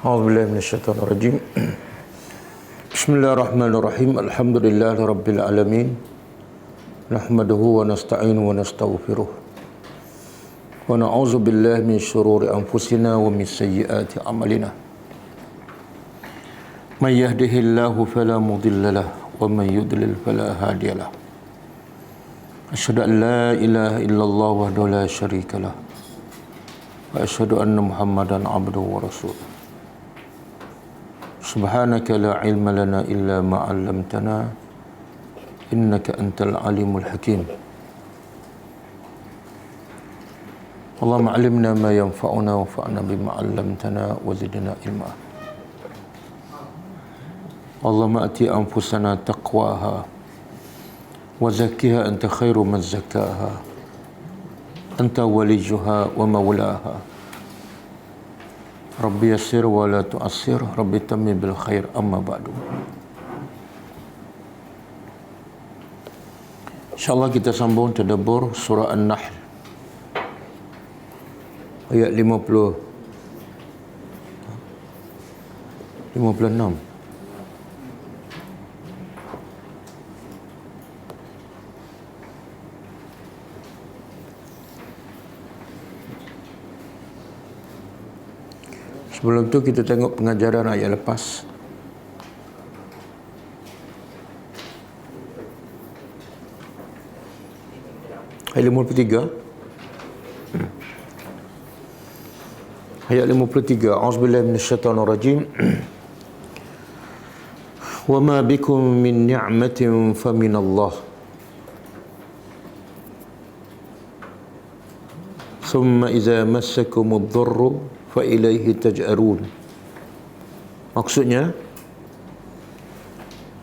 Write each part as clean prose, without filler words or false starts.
A'udzubillahi minasyaitonirrajim. Bismillahirrahmanirrahim. Alhamdulillahirabbil alamin. Nahmaduhu wa nasta'inu wa nastaghfiruh. Wa na'udzu billahi min syururi anfusina wa min sayyiati a'malina. May yahdihillahu fala mudilla lahu wa may yudlil fala hadiya lahu. Asyhadu an la ilaha illallah wahdahu la syarika lahu wa asyhadu anna Muhammadan 'abduhu wa rasuluh. Subhanaka la ilma lana illa ma 'allamtana innaka antal alimul hakim. Allahumma 'allimna ma yanfa'una wanfa'na bima 'allamtana wa zidna ilma. Allahumma ati anfusana taqwaha wa zakkiha anta khairu man zakkaha anta waliyuha wa mawlaha. Rabbi yassir wa la tu'assir, Rabbi tammi bil khair, amma ba'du. InsyaAllah kita sambung tadabbur surah An-Nahl ayat 56. Sebelum tu kita tengok pengajaran ayat lepas. Ayat 53. Ayat 53. A'udzubillahi minasyaitonirrajim. Wa ma bikum min ni'matin faminallah. Thumma idza massakumud dhurru fa ilaihi taj'arun. Maksudnya,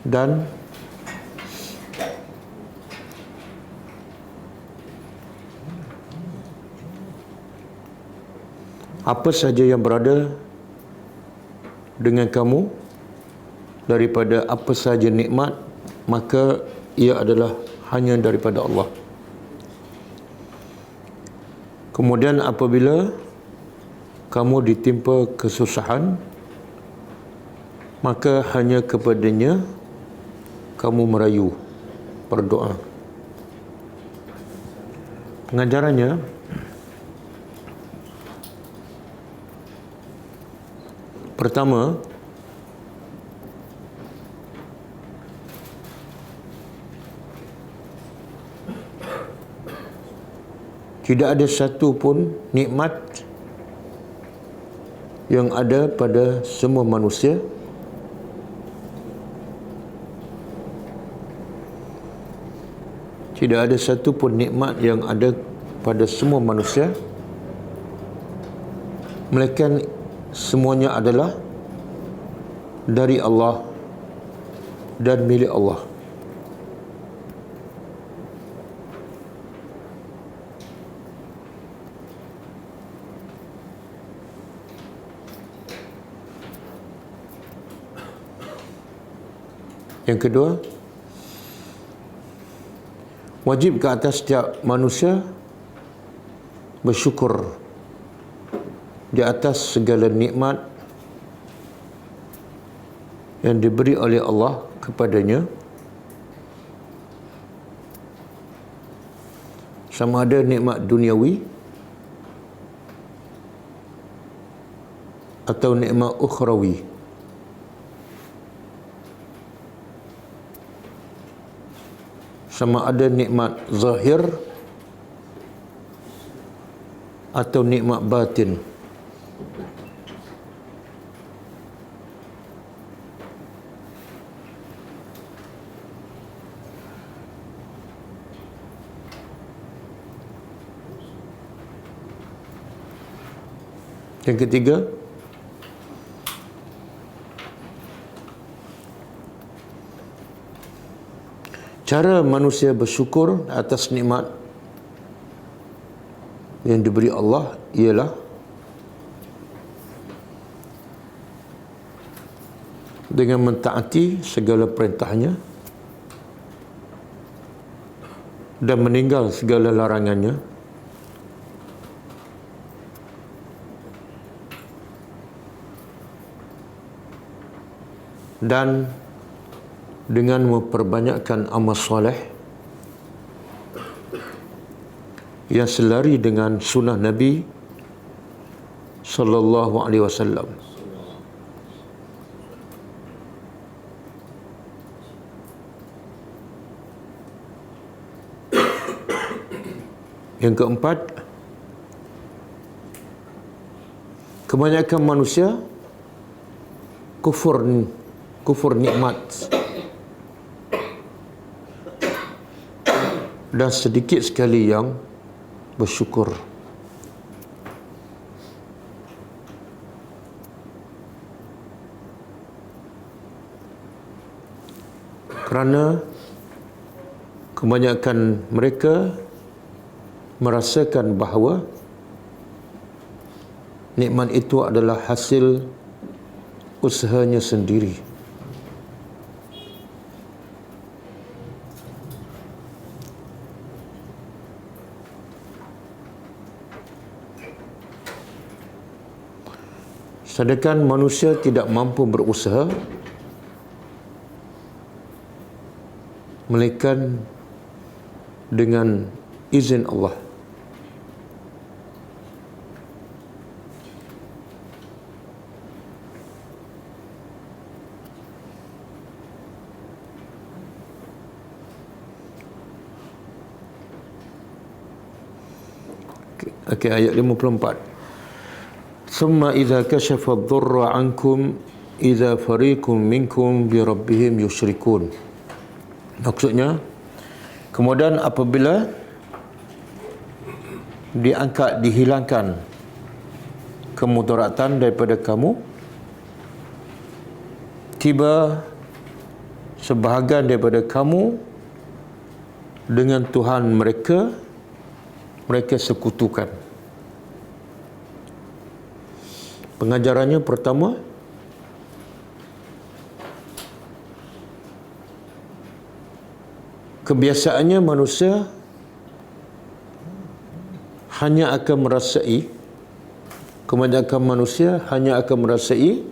dan apa sahaja yang berada dengan kamu daripada apa sahaja nikmat, maka ia adalah hanya daripada Allah. Kemudian apabila kamu ditimpa kesusahan, maka hanya kepadanya kamu merayu, berdoa. Pengajarannya, pertama, tidak ada satu pun nikmat yang ada pada semua manusia tidak ada satu pun nikmat yang ada pada semua manusia melainkan semuanya adalah dari Allah dan milik Allah. Yang kedua, wajib ke atas setiap manusia bersyukur di atas segala nikmat yang diberi oleh Allah kepadanya, sama ada nikmat duniawi atau nikmat ukhrawi. Sama ada nikmat zahir atau nikmat batin. Yang ketiga, cara manusia bersyukur atas nikmat yang diberi Allah ialah dengan mentaati segala perintahnya dan meninggal segala larangannya, dan dengan memperbanyakkan amal soleh yang selari dengan sunnah Nabi sallallahu alaihi wasallam. Yang keempat, kebanyakan manusia kufur nikmat dan sedikit sekali yang bersyukur. Kerana kebanyakan mereka merasakan bahawa nikmat itu adalah hasil usahanya sendiri. Sedangkan manusia tidak mampu berusaha melainkan dengan izin Allah. Okey, ayat 54. Summa idza kashafa ad-durra 'ankum idza fariqum minkum bi rabbihim yusyrikun. Maksudnya, kemudian apabila diangkat, dihilangkan kemudaratan daripada kamu, tiba sebahagian daripada kamu dengan Tuhan mereka sekutukan. Pengajarannya pertama, kebiasaannya manusia hanya akan merasai, kebanyakan manusia hanya akan merasai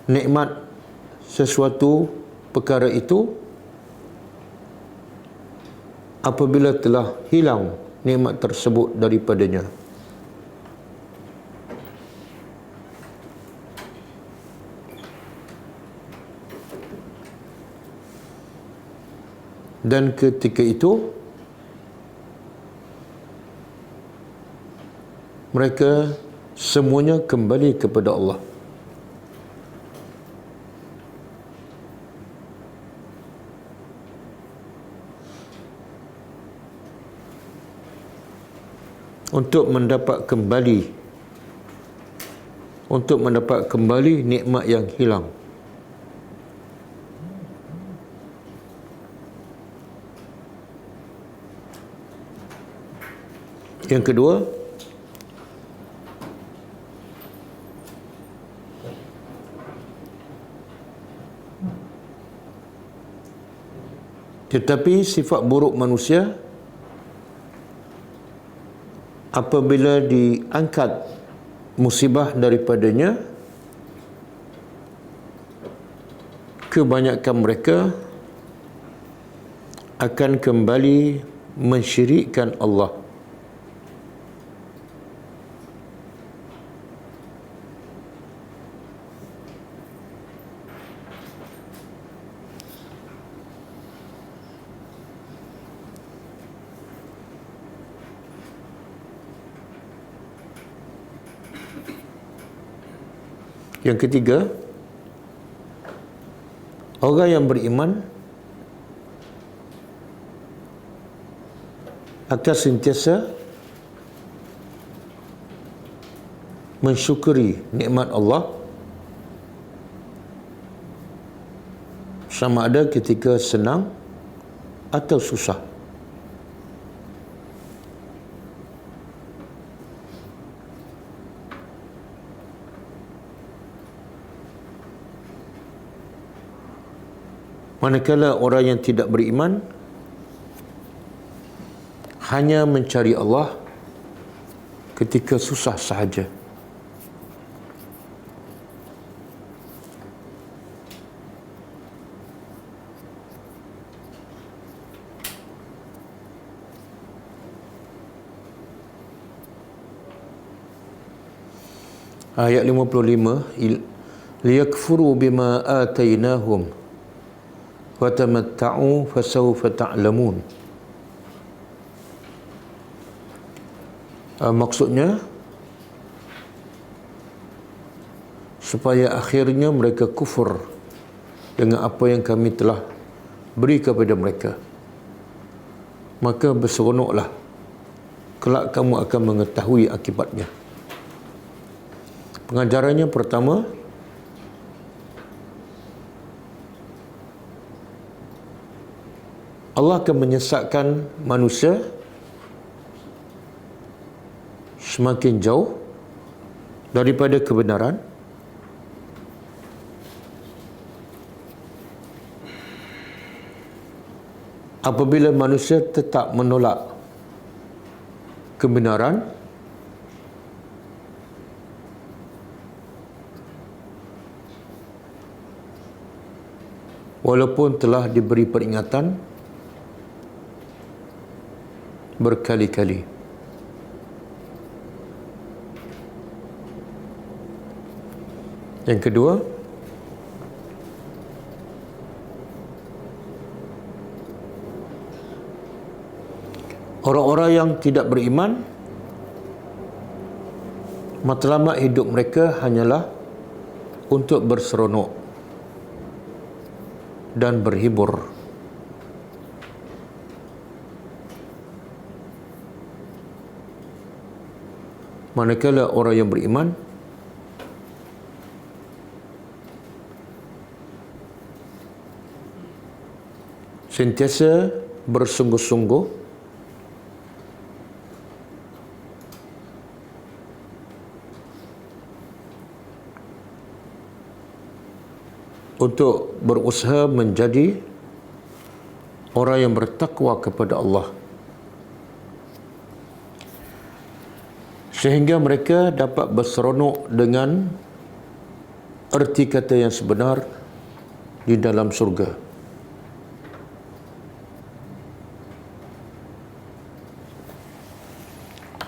nikmat sesuatu perkara itu apabila telah hilang nikmat tersebut daripadanya. Dan ketika itu mereka semuanya kembali kepada Allah. Untuk mendapat kembali nikmat yang hilang. Yang kedua, tetapi sifat buruk manusia apabila diangkat musibah daripadanya, kebanyakan mereka akan kembali mensyirikkan Allah. Yang ketiga, orang yang beriman akan sentiasa mensyukuri nikmat Allah, sama ada ketika senang atau susah. Manakala orang yang tidak beriman hanya mencari Allah ketika susah sahaja. Ayat 55, liyakfuru bima atainahum wa tamatta'u fasawfa ta'lamun. Maksudnya supaya akhirnya mereka kufur dengan apa yang kami telah beri kepada mereka, maka berseronoklah, kelak kamu akan mengetahui akibatnya. Pengajarannya pertama, Allah akan menyesatkan manusia semakin jauh daripada kebenaran apabila manusia tetap menolak kebenaran, walaupun telah diberi peringatan berkali-kali. Yang kedua, orang-orang yang tidak beriman, matlamat hidup mereka hanyalah untuk berseronok dan berhibur. Manakala orang yang beriman sentiasa bersungguh-sungguh untuk berusaha menjadi orang yang bertakwa kepada Allah, sehingga mereka dapat berseronok dengan erti kata yang sebenar di dalam surga.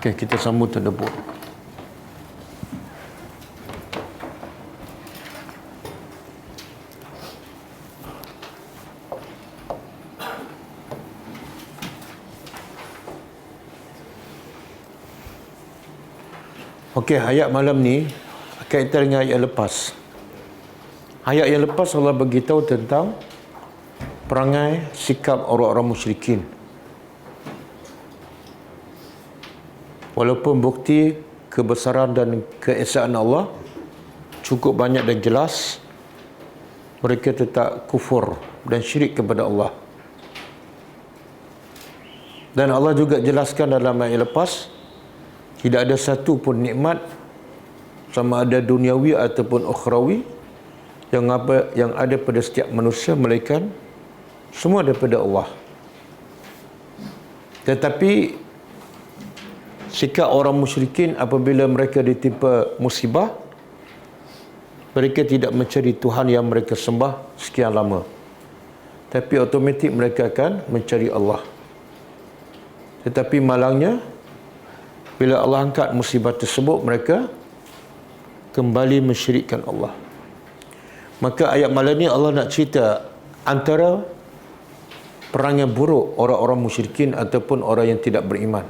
Okey, kita sambung tadabbur. Okey, ayat malam ni kaitan dengan ayat lepas. Ayat yang lepas Allah beritahu tentang perangai sikap orang-orang musyrikin. Walaupun bukti kebesaran dan keesaan Allah cukup banyak dan jelas, mereka tetap kufur dan syirik kepada Allah. Dan Allah juga jelaskan dalam ayat lepas, tidak ada satu pun nikmat, sama ada duniawi ataupun ukhrawi, yang ada pada setiap manusia, melainkan semua daripada Allah. Tetapi sikap orang musyrikin apabila mereka ditimpa musibah, mereka tidak mencari Tuhan yang mereka sembah sekian lama, tapi automatik mereka akan mencari Allah. Tetapi malangnya, bila Allah angkat musibah tersebut, mereka kembali mensyirikkan Allah. Maka ayat malam ni Allah nak cerita antara perangai buruk orang-orang musyrikin ataupun orang yang tidak beriman.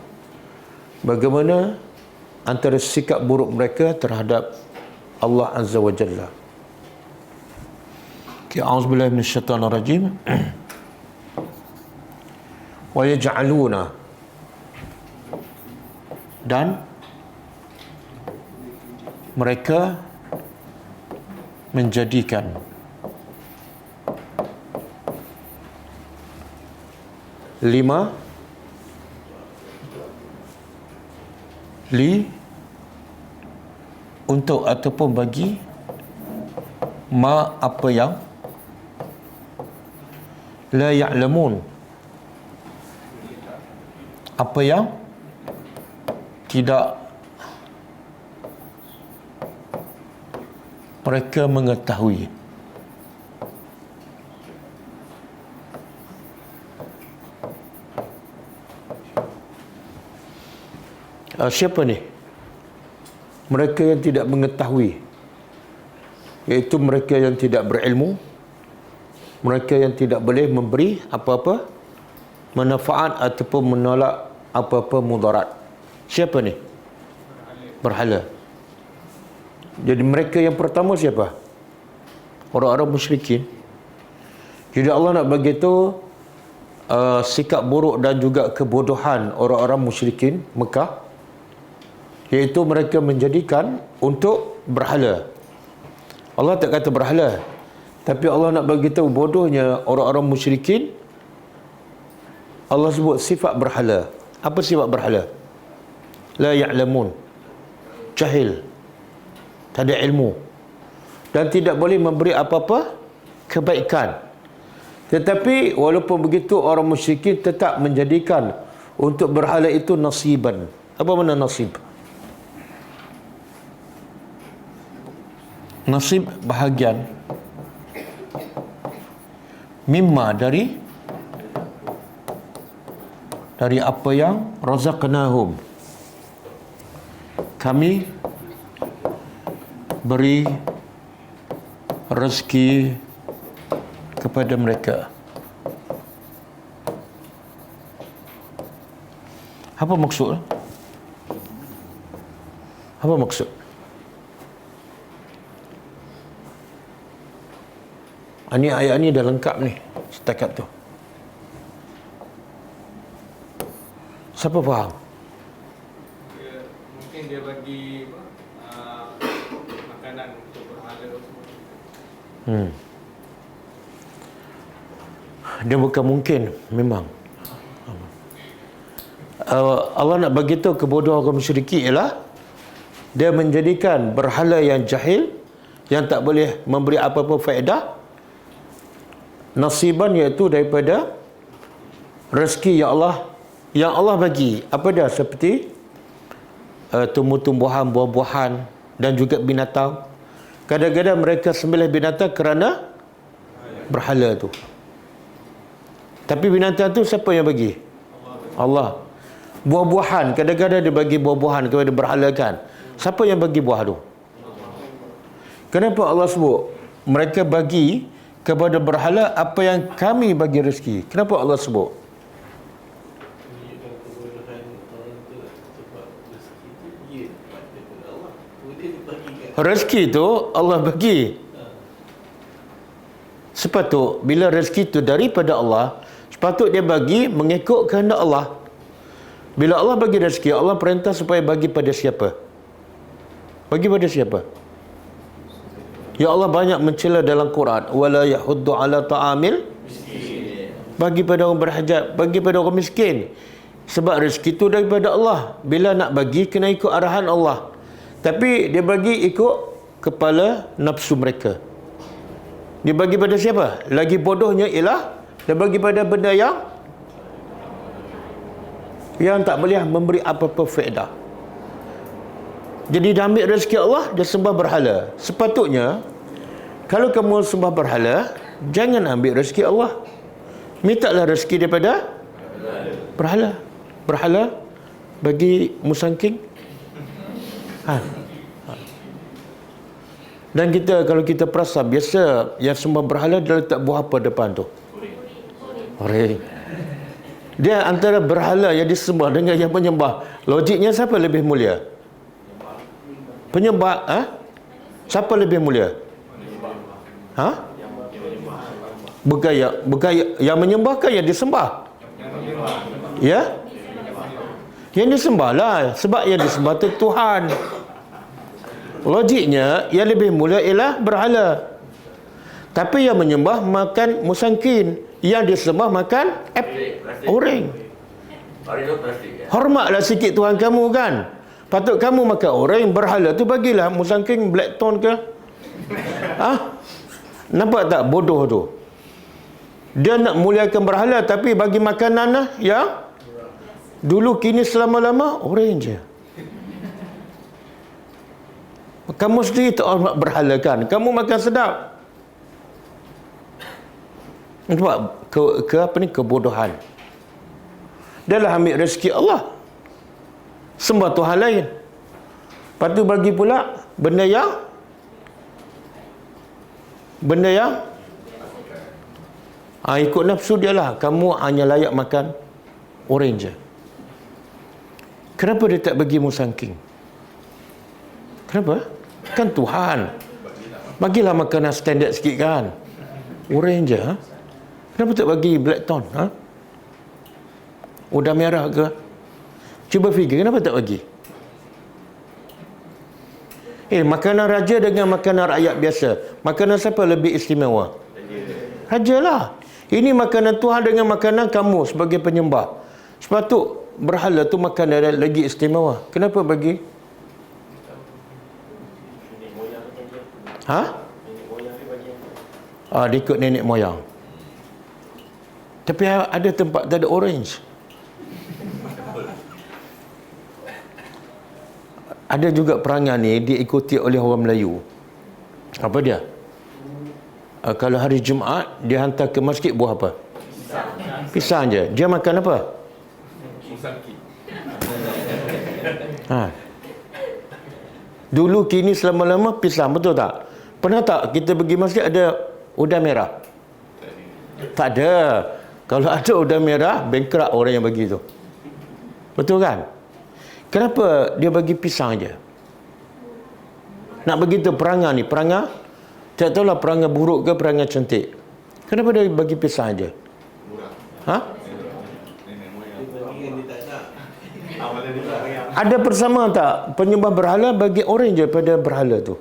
Bagaimana antara sikap buruk mereka terhadap Allah Azza wa Jalla. Okay, a'udzubillahi minasyaitanir rajim. Wa yaj'aluna, dan mereka menjadikan lima li untuk ataupun bagi ma apa yang la ya'lamun, apa yang tidak mereka mengetahui. Siapa ni? mereka yang tidak mengetahui, iaitu mereka yang tidak berilmu, mereka yang tidak boleh memberi apa-apa manfaat ataupun menolak apa-apa mudarat. Siapa ni? Berhala. Jadi mereka yang pertama siapa? Orang-orang musyrikin. Jadi Allah nak bagi tahu sikap buruk dan juga kebodohan orang-orang musyrikin Mekah, iaitu mereka menjadikan untuk berhala. Allah tak kata berhala, tapi Allah nak bagi tahu bodohnya orang-orang musyrikin. Allah sebut sifat berhala. Apa sifat berhala? La ya'lamun, jahil, tak ada ilmu, dan tidak boleh memberi apa-apa kebaikan. Tetapi walaupun begitu, orang musyrikin tetap menjadikan untuk berhala itu nasiban. Apa makna nasib? Nasib bahagian. Mimma dari apa yang razaqnahum, kami beri rezeki kepada mereka. Apa maksud? Apa maksud? Ini ayat ni dah lengkap ni setakat tu. Siapa faham? Mungkin dia bagi makanan untuk berhala semua. Dia bukan mungkin, memang. Allah nak bagi tahu kebodohan orang musyrikin ialah dia menjadikan berhala yang jahil, yang tak boleh memberi apa-apa faedah, nasiban, iaitu daripada rezeki yang Allah bagi. Apa dia? Seperti tumbuh-tumbuhan, buah-buahan dan juga binatang. Kadang-kadang mereka sembelih binatang kerana berhala tu. Tapi binatang tu siapa yang bagi? Allah. Buah-buahan, kadang-kadang dia bagi buah-buahan kepada berhala kan. Siapa yang bagi buah tu? Kenapa Allah sebut mereka bagi kepada berhala apa yang kami bagi rezeki? Kenapa Allah sebut? Rezeki tu Allah bagi. Sepatut bila rezeki tu daripada Allah, sepatut dia bagi mengikut kehendak Allah. Bila Allah bagi rezeki, Allah perintah supaya bagi pada siapa? Bagi pada siapa? Ya Allah banyak mencela dalam Quran, wala yahuddu ala ta'amil, bagi pada orang berhajat, bagi pada orang miskin. Sebab rezeki itu daripada Allah. Bila nak bagi, kena ikut arahan Allah. Tapi dia bagi ikut kepala nafsu mereka. Dia bagi pada siapa? Lagi bodohnya ialah dia bagi pada benda yang tak boleh memberi apa-apa faedah. Jadi dia ambil rezeki Allah, dia sembah berhala. Sepatutnya kalau kamu sembah berhala, jangan ambil rezeki Allah. Mintalah rezeki daripada berhala. Berhala bagi musangking. Dan kalau kita perasan, biasa yang sembah berhala dia letak buah apa depan tu? Orang. Dia antara berhala yang disembah dengan yang penyembah, logiknya siapa lebih mulia? Penyembah, siapa lebih mulia? Bukan yang menyembah kan yang disembah? Ya? Yang disembah lah, sebab yang disembah tu Tuhan. Logiknya yang lebih mulia ialah berhala. Tapi yang menyembah makan musangkin, yang disembah makan orang. Hormatlah sikit Tuhan kamu kan. Patut kamu makan orang, berhala tu bagilah musangking blackton ke. Nampak tak bodoh tu? Dia nak muliakan berhala tapi bagi makanan lah yang dulu kini selama-lama orang je. Kamu sendiri tak hormat berhala kan? Kamu makan sedap. Nampak kebodohan. Dia lah ambil rezeki Allah, sembah Tuhan lain. Lepas tu bagi pula benda yang ikut nafsu dia lah. Kamu hanya layak makan orange je. Kenapa dia tak bagi musangking? Kenapa? Kan Tuhan bagilah makanan standard sikit kan. Orange je, ha? Kenapa tak bagi blackthorn, ha? Udang merah ke? Cuba fikir, kenapa tak bagi? Makanan raja dengan makanan rakyat biasa, makanan siapa lebih istimewa? Raja lah. Ini makanan Tuhan dengan makanan kamu sebagai penyembah. Sepatut berhala tu makanan lagi istimewa. Kenapa bagi? Dia ikut nenek moyang. Tapi ada tempat tak ada orange. Ada juga perangai ni diikuti oleh orang Melayu. Apa dia? Kalau hari Jumaat dia hantar ke masjid buah apa? Pisang je. Dia makan apa? Dulu kini selama-lama pisang, betul tak? Pernah tak kita pergi masjid ada udang merah? Tak ada. Kalau ada udang merah, bankrupt orang yang bagi tu. Betul kan? Kenapa dia bagi pisang je? Nak begitu perangai ni, perangai tak tahulah perangai buruk ke perangai cantik. Kenapa dia bagi pisang je? Ada bersama tak penyembah berhala bagi orange je pada berhala tu?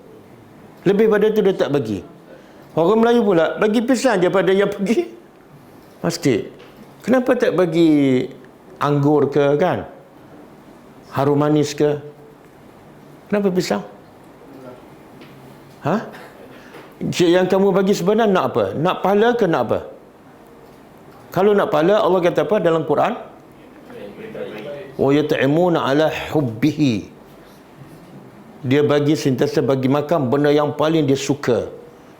Lebih pada tu dia tak bagi. Orang Melayu pula bagi pisang je pada yang pergi masjid. Kenapa tak bagi anggur ke kan? Harum manis ke? Kenapa pisang? Yang kamu bagi sebenarnya nak apa? Nak pahala ke nak apa? Kalau nak pahala, Allah kata apa dalam Quran? Wa yat'imuna ala hubbihi. Dia bagi sentiasa bagi makan benda yang paling dia suka.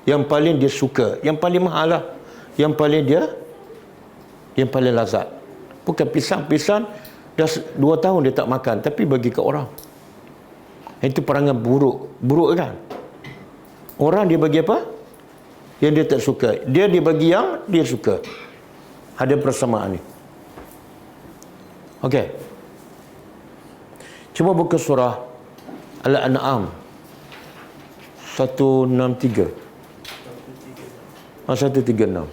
Yang paling dia suka, yang paling mahal lah. Yang paling lazat. Bukan pisang dah 2 tahun dia tak makan tapi bagi ke orang. Itu perangai buruk kan? Orang dia bagi apa? Yang dia tak suka. Dia bagi yang dia suka. Ada persamaan ni. Okey. Cuba buka surah Al-An'am 163. 136.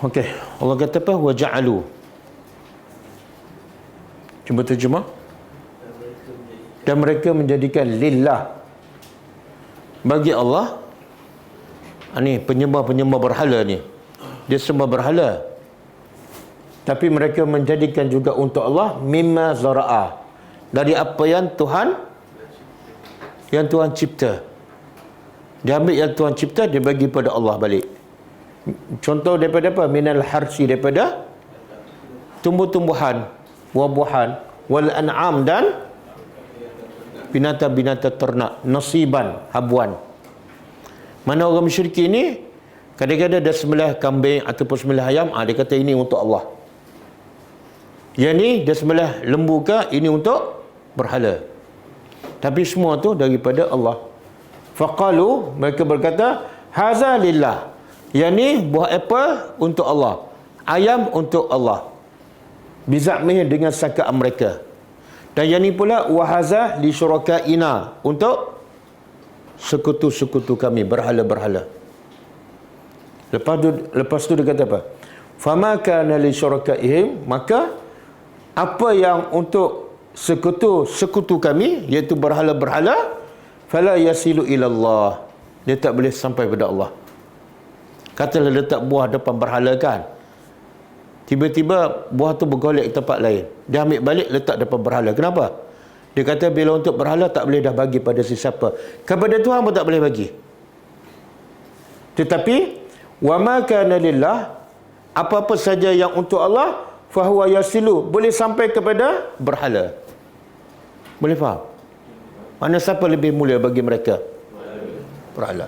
Okey, Allah kata apa? Wa ja'alu. Cuba terjemah. Dan mereka menjadikan lillah bagi Allah. Ni penyembah-penyembah berhala ni. Dia sembah berhala. Tapi mereka menjadikan juga untuk Allah mimma zara'a. Dari apa yang Tuhan cipta. Dia ambil yang Tuhan cipta, dia bagi pada Allah balik. Contoh daripada apa? Minal harsi, daripada tumbuh-tumbuhan, buah-buahan, wal an'am, dan binatang-binatang ternak, nasiban, habuan. Mana orang musyrik ni kadang-kadang dia sembelih kambing ataupun sembelih ayam, dia kata ini untuk Allah. Yang ni dia sembelih lembu ke, ini untuk berhala. Tapi semua tu daripada Allah. Faqalu, mereka berkata, haza lillah. Yang ni buah apple untuk Allah, ayam untuk Allah, bizakmih dengan sangkaan mereka. Dan yang ni pula wahaza li syurakaina, untuk sekutu-sekutu kami, berhala-berhala. Lepas tu dia kata apa? Fama kana li syurakaihim, maka apa yang untuk sekutu kami, iaitu berhala-berhala, fala yasilu ilallah, dia tak boleh sampai pada Allah. Katalah letak buah depan berhala kan, tiba-tiba buah tu bergolek ke tempat lain, dia ambil balik letak depan berhala. Kenapa? Dia kata bila untuk berhala tak boleh dah bagi pada sesiapa, kepada Tuhan pun tak boleh bagi. Tetapi wa ma kana lillah, apa-apa saja yang untuk Allah, fahuwa yasilu, boleh sampai kepada berhala. Boleh faham? Mana siapa lebih mulia bagi mereka? Berhala.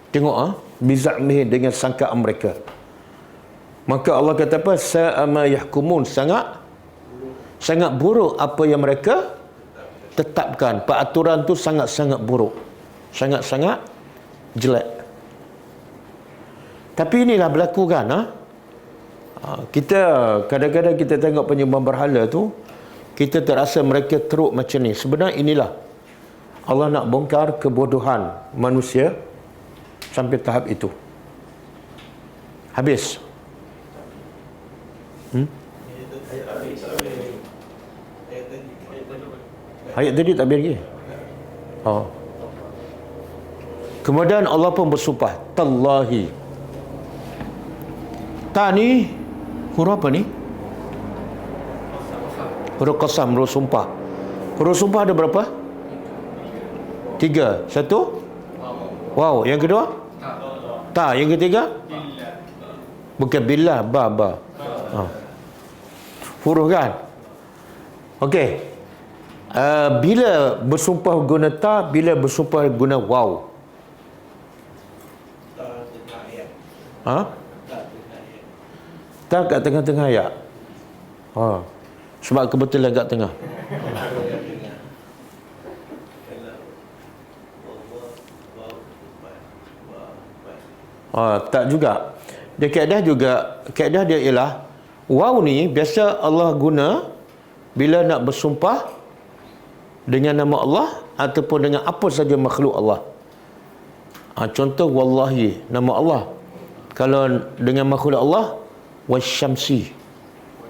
Tengok biza'mihim, dengan sangkaan mereka. Maka Allah kata apa? Sa'ama yahkumun, sangat buruk apa yang mereka tetapkan. Peraturan tu sangat-sangat buruk, sangat-sangat jelek. Tapi inilah berlaku kan. Kita kadang-kadang kita tengok penyembah berhala tu, kita terasa mereka teruk macam ni. Sebenarnya inilah Allah nak bongkar kebodohan manusia sampai tahap itu. Habis. Ayat tadi tak habis lagi. Kemudian Allah pun bersumpah, tallahi. Ta ni huruf apa ni? Huruf qasam, huruf sumpah. Huruf sumpah ada berapa? 3. Satu waw. Yang kedua ta. Yang ketiga bukan billah, ba. Huruf kan. Okey. Bila bersumpah guna ta, bila bersumpah guna waw? Ta kat tengah-tengah ayat. Sebab kebetulan kat tengah. Tak juga. Dia kaedah dia ialah waw ni biasa Allah guna bila nak bersumpah dengan nama Allah ataupun dengan apa saja makhluk Allah. Contoh wallahi, nama Allah. Kalau dengan makhluk Allah, wasyamsi,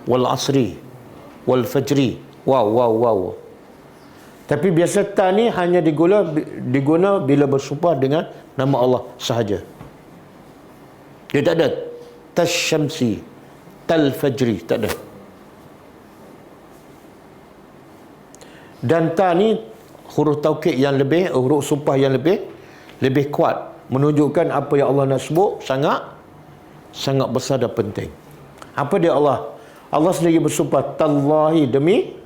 wal asri, wal fajri, waw. Tapi biasa ta ni hanya diguna bila bersumpah dengan nama Allah sahaja. Dia tak ada tasyamsi, tal fajri, tak ada. Dan ta ni huruf taukid yang lebih, huruf sumpah yang lebih kuat, menunjukkan apa yang Allah nak sebut sangat besar dan penting. Apa dia Allah? Allah sendiri bersumpah, tallahi, demi.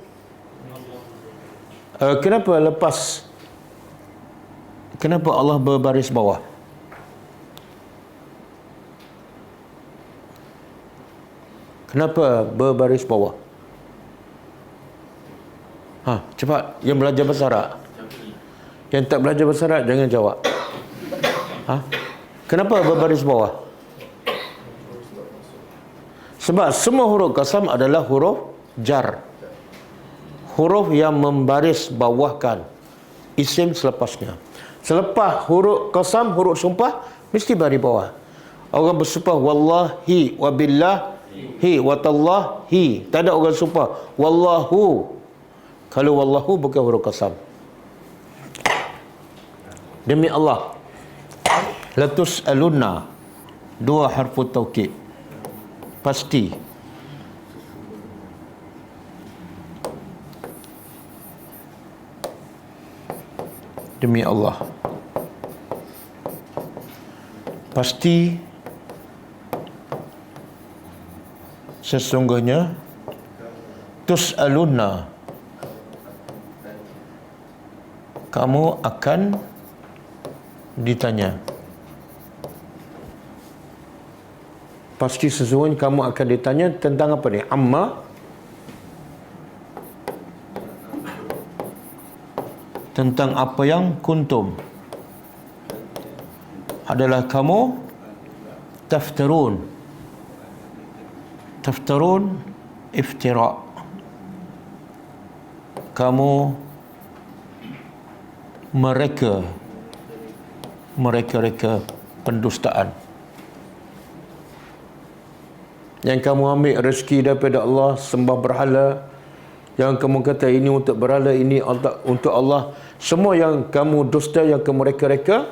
Kenapa Allah berbaris bawah? Kenapa berbaris bawah? Cepat. Yang belajar bahasa Arab. Yang tak belajar bahasa Arab jangan jawab. Kenapa berbaris bawah? Sebab semua huruf qasam adalah huruf jar. Huruf yang membaris bawahkan isim selepasnya. Selepas huruf qasam, huruf sumpah mesti baris bawah. Orang bersumpah wallahi, wabillahi, watallahi. Tak ada orang sumpah wallahu. Kalau wallahu bukan huruf qasam. Demi Allah, latus alunna, 2 harfu taukid, pasti. Demi Allah, pasti sesungguhnya tus'alunna, kamu akan ditanya. Pasti sesungguhnya kamu akan ditanya tentang apa ni? Amma, tentang apa yang kuntum, adalah kamu taftarun. Taftarun iftira. Kamu mereka pendustaan. Yang kamu ambil rezeki daripada Allah, sembah berhala, yang kamu kata ini untuk berhala, ini untuk Allah, semua yang kamu dusta, yang kamu reka-reka,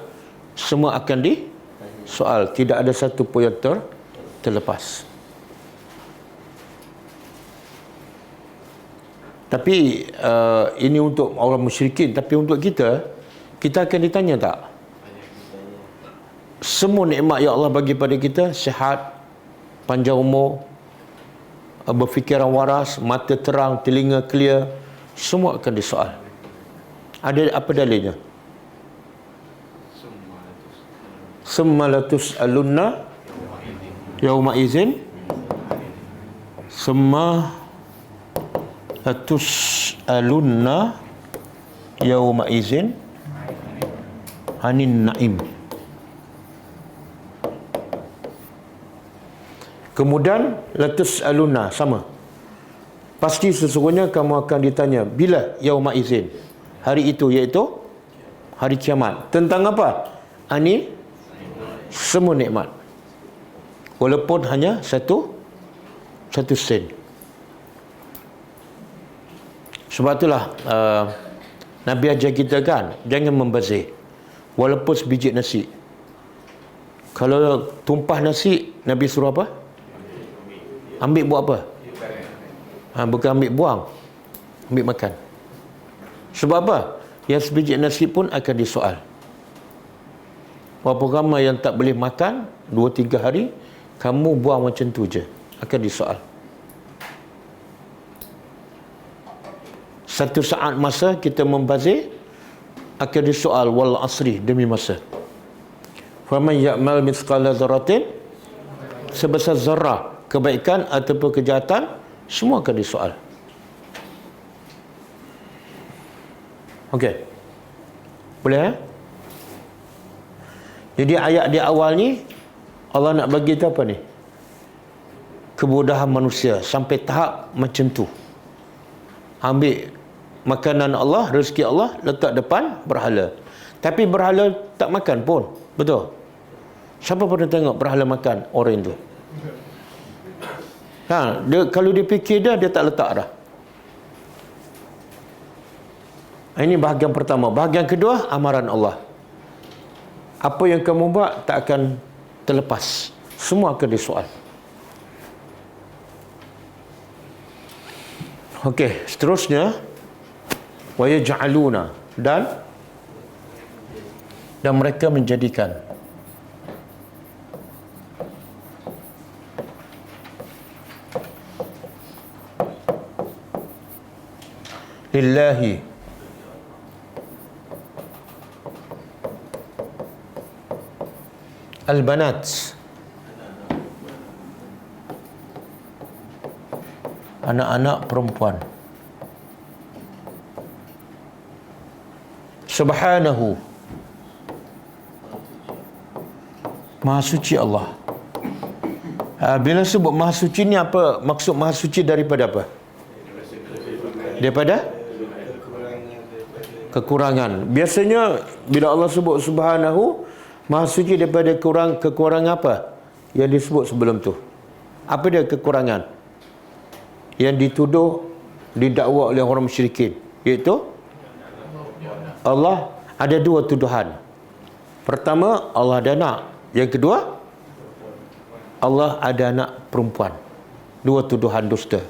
semua akan disoal. Tidak ada satu pun yang terlepas. Tapi ini untuk orang musyrikin. Tapi untuk kita akan ditanya tak? Semua nikmat yang Allah bagi pada kita, sihat, panjang umur, berfikiran waras, mata terang, telinga clear, semua akan disoal. Ada apa dalilnya? summa latus'alunna yauma izin, summa latus'alunna yauma izin anin na'im. Kemudian latus'alunna, sama, pasti sesungguhnya kamu akan ditanya bila yauma izin, hari itu, iaitu hari kiamat. Tentang apa? Ani semua nikmat, walaupun hanya satu sen. Sebab itulah Nabi ajar kita kan, jangan membazir walaupun sebiji nasi. Kalau tumpah nasi, Nabi suruh apa? Ambil buat apa? Bukan ambil buang, ambil makan. Sebab apa? Yang sebiji nasi pun akan disoal. Berapa ramai yang tak boleh makan 2-3 hari, kamu buang macam tu je, akan disoal. Satu saat masa kita membazir, akan disoal wal asri, demi masa. Faman ya'mal mithqala dzarratin, sebesar zarah kebaikan ataupun kejahatan, semua akan disoal. Okey. Boleh? Jadi ayat di awal ni Allah nak bagi kita apa ni? Kebodohan manusia sampai tahap macam tu. Ambil makanan Allah, rezeki Allah, letak depan berhala. Tapi berhala tak makan pun. Betul? Siapa pernah tengok berhala makan orang tu? Kalau dia fikir dia tak letak dah. Ini bahagian pertama. Bahagian kedua, amaran Allah. Apa yang kamu buat tak akan terlepas. Semua akan disoal. Okey, seterusnya wa yaj'aluna, dan mereka menjadikan lillahi al-banat, anak-anak perempuan. Subhanahu, Maha suci Allah. Bila sebut Maha suci ni apa maksud? Maha suci daripada apa? Daripada kekurangan. Biasanya bila Allah sebut Subhanahu, Maha suci daripada kekurangan apa yang disebut sebelum tu? Apa dia kekurangan yang dituduh, didakwa oleh orang musyrikin? Iaitu Allah ada dua tuduhan. Pertama, Allah ada anak. Yang kedua, Allah ada anak perempuan. Dua tuduhan dusta.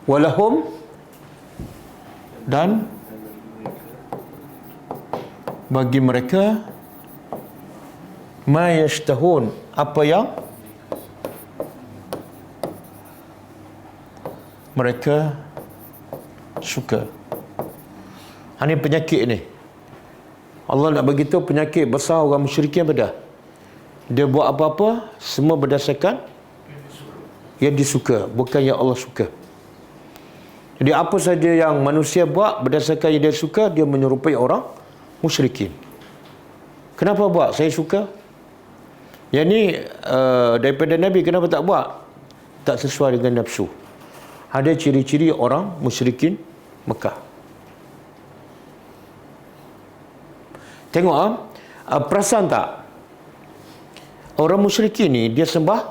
Walahum, dan bagi mereka, ma yashtahun, apa yang mereka suka. Ini penyakit ni. Allah nak bagi tahu penyakit besar orang musyrikin apa dah? Dia buat apa-apa semua berdasarkan yang disuka, bukan yang Allah suka. Jadi apa saja yang manusia buat berdasarkan yang dia suka, dia menyerupai orang musyrikin. Kenapa buat? Saya suka. Yang ni daripada Nabi, kenapa tak buat? Tak sesuai dengan nafsu. Ada ciri-ciri orang musyrikin Mekah. Tengok perasan tak? Orang musyrikin ni dia sembah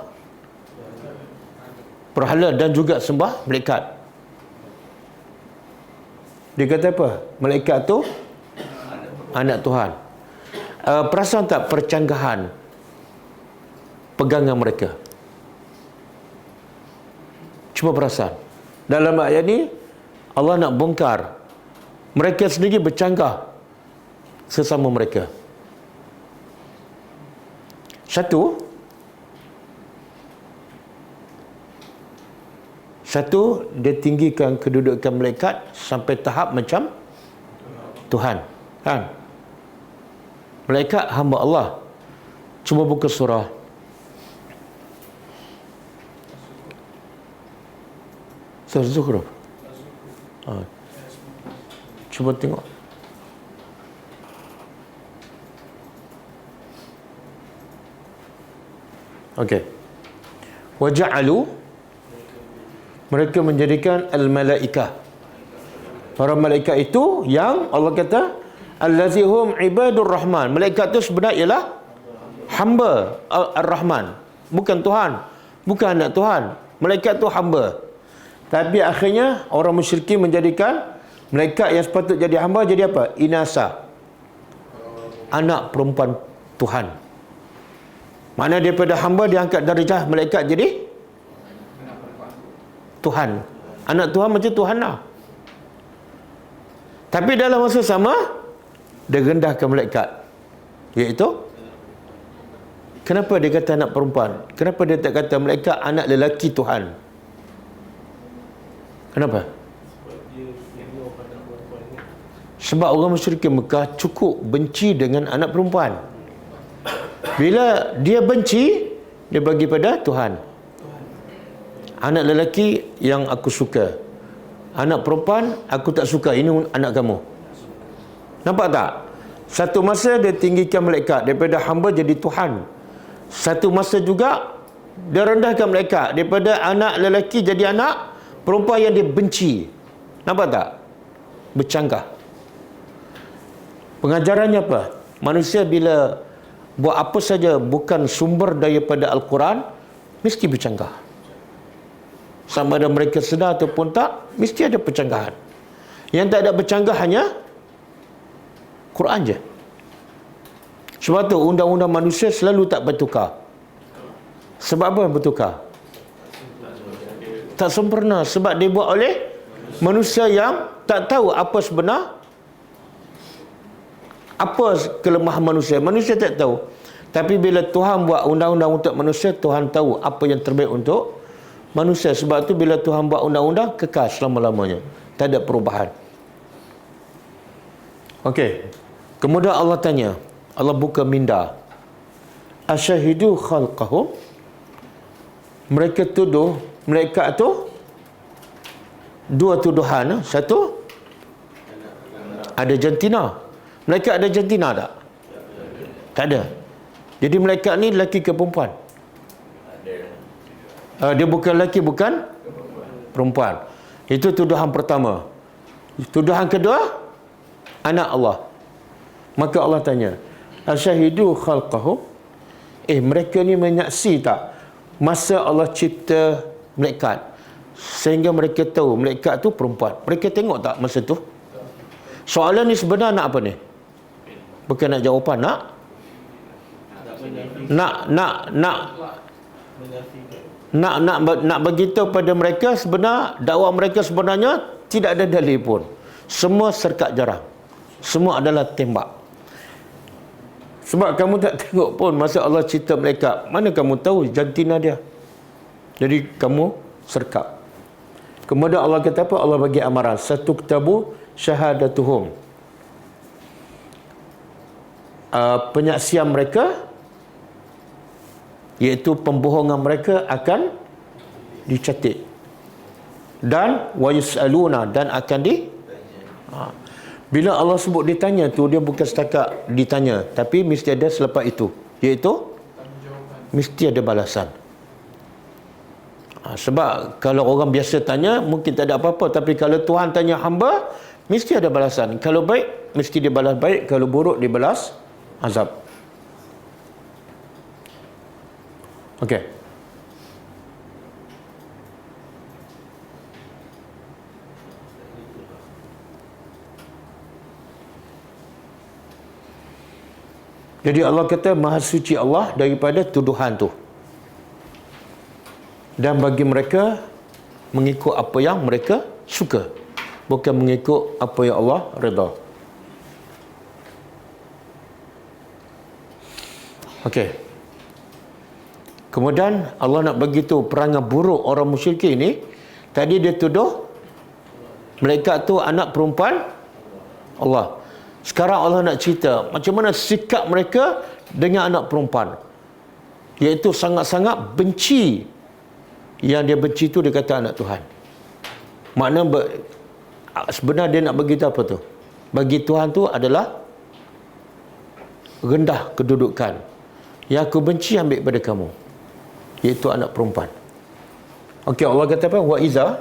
berhala dan juga sembah malaikat. Dia kata apa? Malaikat tu anak Tuhan. Perasan tak percanggahan pegangan mereka? Cuba perasan. Dalam ayat ni Allah nak bongkar mereka sendiri bercanggah sesama mereka. Satu, dia tinggikan kedudukan malaikat sampai tahap macam Tuhan. Kan? Malaikat hamba Allah. Cuba buka surah Surah Zukhruf. Cuba tengok. Okey. Waja'alu, mereka menjadikan al-malaikah, para malaikat itu yang Allah kata allazihum ibadur rahman. Malaikat itu sebenarnya ialah hamba ar-Rahman, bukan Tuhan, bukan anak Tuhan. Malaikat itu hamba. Tapi akhirnya orang musyrikin menjadikan malaikat yang sepatut jadi hamba jadi apa? Inasa, anak perempuan Tuhan. Mana daripada hamba diangkat darjah malaikat jadi Tuhan. Anak Tuhan macam Tuhan lah. Tapi dalam masa sama dia rendahkan malaikat. Iaitu kenapa dia kata anak perempuan? Kenapa dia tak kata malaikat anak lelaki Tuhan? Kenapa? Sebab orang musyrikin Mekah cukup benci dengan anak perempuan. Bila dia benci, dia bagi pada Tuhan. Anak lelaki yang aku suka, anak perempuan aku tak suka, ini anak kamu. Nampak tak? Satu masa dia tinggikan malaikat daripada hamba jadi Tuhan. Satu masa juga dia rendahkan malaikat daripada anak lelaki jadi anak perempuan yang dia benci. Nampak tak? Bercanggah. Pengajarannya apa? Manusia bila buat apa saja bukan sumber daripada Al-Quran, mesti bercanggah. Sama ada mereka sedar ataupun tak, mesti ada percanggahan. Yang tak ada bercanggah hanya Quran je. Sebab tu undang-undang manusia selalu tak bertukar. Sebab apa bertukar? Tak sempurna. Sebab dibuat oleh manusia yang tak tahu apa sebenar, apa kelemahan manusia. Manusia tak tahu. Tapi bila Tuhan buat undang-undang untuk manusia, Tuhan tahu apa yang terbaik untuk manusia. Sebab tu bila Tuhan buat undang-undang, kekal selama-lamanya. Tak ada perubahan. Okey. Kemudian Allah tanya, Allah buka minda. Asyahidu khalqahum. Mereka tuduh, mereka tu dua tuduhan. Satu, ada jantina. Malaikat ada jantina tak? Tak ada. Jadi malaikat ni lelaki ke perempuan? Dia bukan lelaki, bukan perempuan. Itu tuduhan pertama. Tuduhan kedua, anak Allah. Maka Allah tanya, asyahidu khalqahum. Mereka ni menyaksi tak masa Allah cipta malaikat sehingga mereka tahu malaikat tu perempuan? Mereka tengok tak masa tu? Soalan ni sebenarnya nak apa ni? Bukan nak jawapan, nak beritahu pada mereka sebenarnya dakwah mereka sebenarnya tidak ada dalil pun. Semua serkat jarang. Semua adalah tembak. Sebab kamu tak tengok pun masa Allah cipta malaikat. Mana kamu tahu jantina dia? Jadi kamu serkap. Kemudian Allah kata apa? Allah bagi amaran. Satu kitabu syahadatuhum. Penyaksian mereka, iaitu pembohongan mereka akan dicatat. Dan wa yus'aluna, dan akan bila Allah sebut ditanya tu, dia bukan setakat ditanya, tapi mesti ada selepas itu, iaitu mesti ada balasan. Sebab kalau orang biasa tanya mungkin tak ada apa-apa, tapi kalau Tuhan tanya hamba, mesti ada balasan. Kalau baik mesti dibalas baik, kalau buruk dibalas azab. Okey. Jadi Allah kata maha suci Allah daripada tuduhan tu. Dan bagi mereka mengikut apa yang mereka suka, bukan mengikut apa yang Allah redha. Okey. Kemudian Allah nak bagi tahu perangai buruk orang musyrik ini. Tadi dia tuduh malaikat tu anak perempuan Allah. Sekarang Allah nak cerita macam mana sikap mereka dengan anak perempuan, iaitu sangat-sangat benci. Yang dia benci tu dia kata anak Tuhan. Sebenarnya dia nak bagi tahu apa tu? Bagi Tuhan tu adalah rendah kedudukan. Yang aku benci ambil pada kamu, iaitu anak perempuan. Okey, Allah kata apa? Wa iza.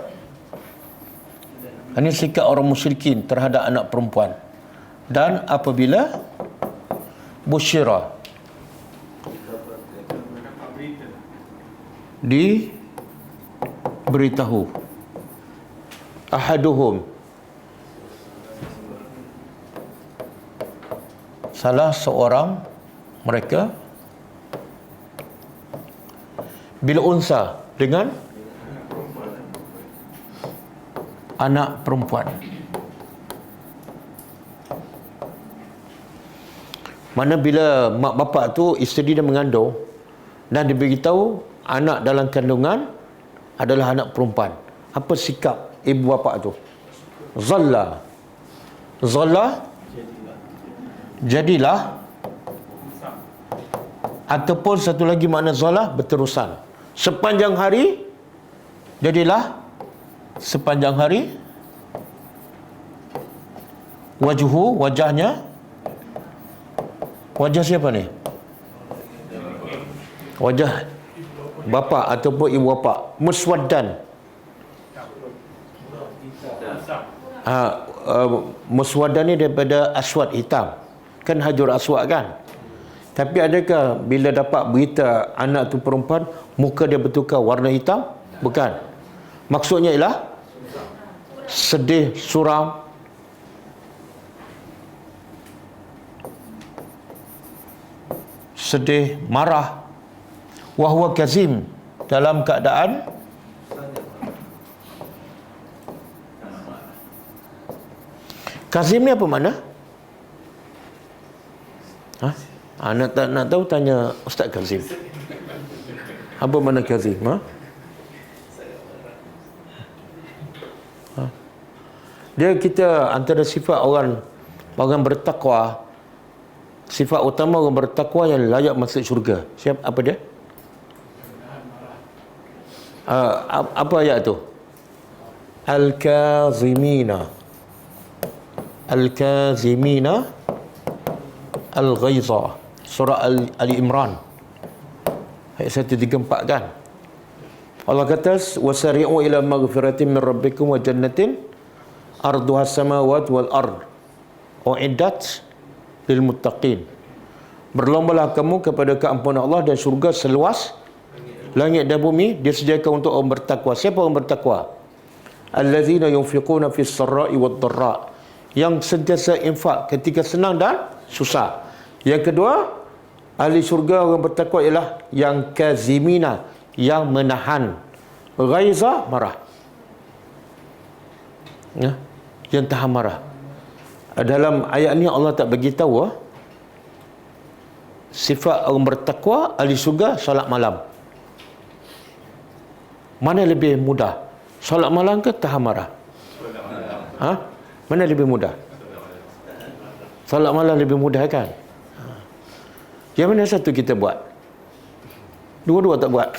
Ini sikap orang musyrikin terhadap anak perempuan. Dan apabila busyira, diberitahu ahaduhum, salah seorang mereka, bil unsa, dengan anak perempuan. Mana bila mak bapak tu isteri dia mengandung dan dia beritahu anak dalam kandungan adalah anak perempuan, apa sikap ibu bapa tu? Zalla, jadilah, ataupun satu lagi makna zalla, berterusan. Sepanjang hari, jadilah sepanjang hari. Wajhu, wajahnya. Wajah siapa ni? Wajah bapa ataupun ibu bapa. Muswaddan. Muswaddan ni daripada aswad, hitam. Kan hajur aswad kan? Tapi adakah bila dapat berita anak tu perempuan, muka dia bertukar warna hitam? Bukan. Maksudnya ialah sedih, suram, sedih, marah. Wahwa kazim, dalam keadaan kazim ni apa makna? Nak tahu tanya Ustaz Kazim. Apa makna kazim? Dia kita antara sifat orang bertakwa, sifat utama orang bertakwa yang layak masuk syurga. Siapa, apa dia? Apa ayat tu? Al-Kazimina Al-Ghaiza, surah Ali Imran ayat 134 kan. Allah kata wasari'u ila maghfiratin min rabbikum wa jannatin arduha samawati wal ard uiddat lil muttaqin. Berlombalah kamu kepada keampunan Allah dan syurga seluas langit dan bumi disediakan untuk orang bertakwa. Siapa orang bertakwa? Allazina yunfiquna fis sarra'i wad dharra, yang sentiasa infak ketika senang dan susah. Yang kedua, ahli syurga orang bertakwa ialah yang kazimina, yang menahan, ghaiza, marah, ya, yang tahan marah. Dalam ayat ni Allah tak bagi tahu sifat orang bertakwa ahli syurga solat malam. Mana lebih mudah? Solat malam ke tahan marah? Mana lebih mudah? Solat malam lebih mudah kan? Yang mana satu kita buat? Dua-dua tak buat.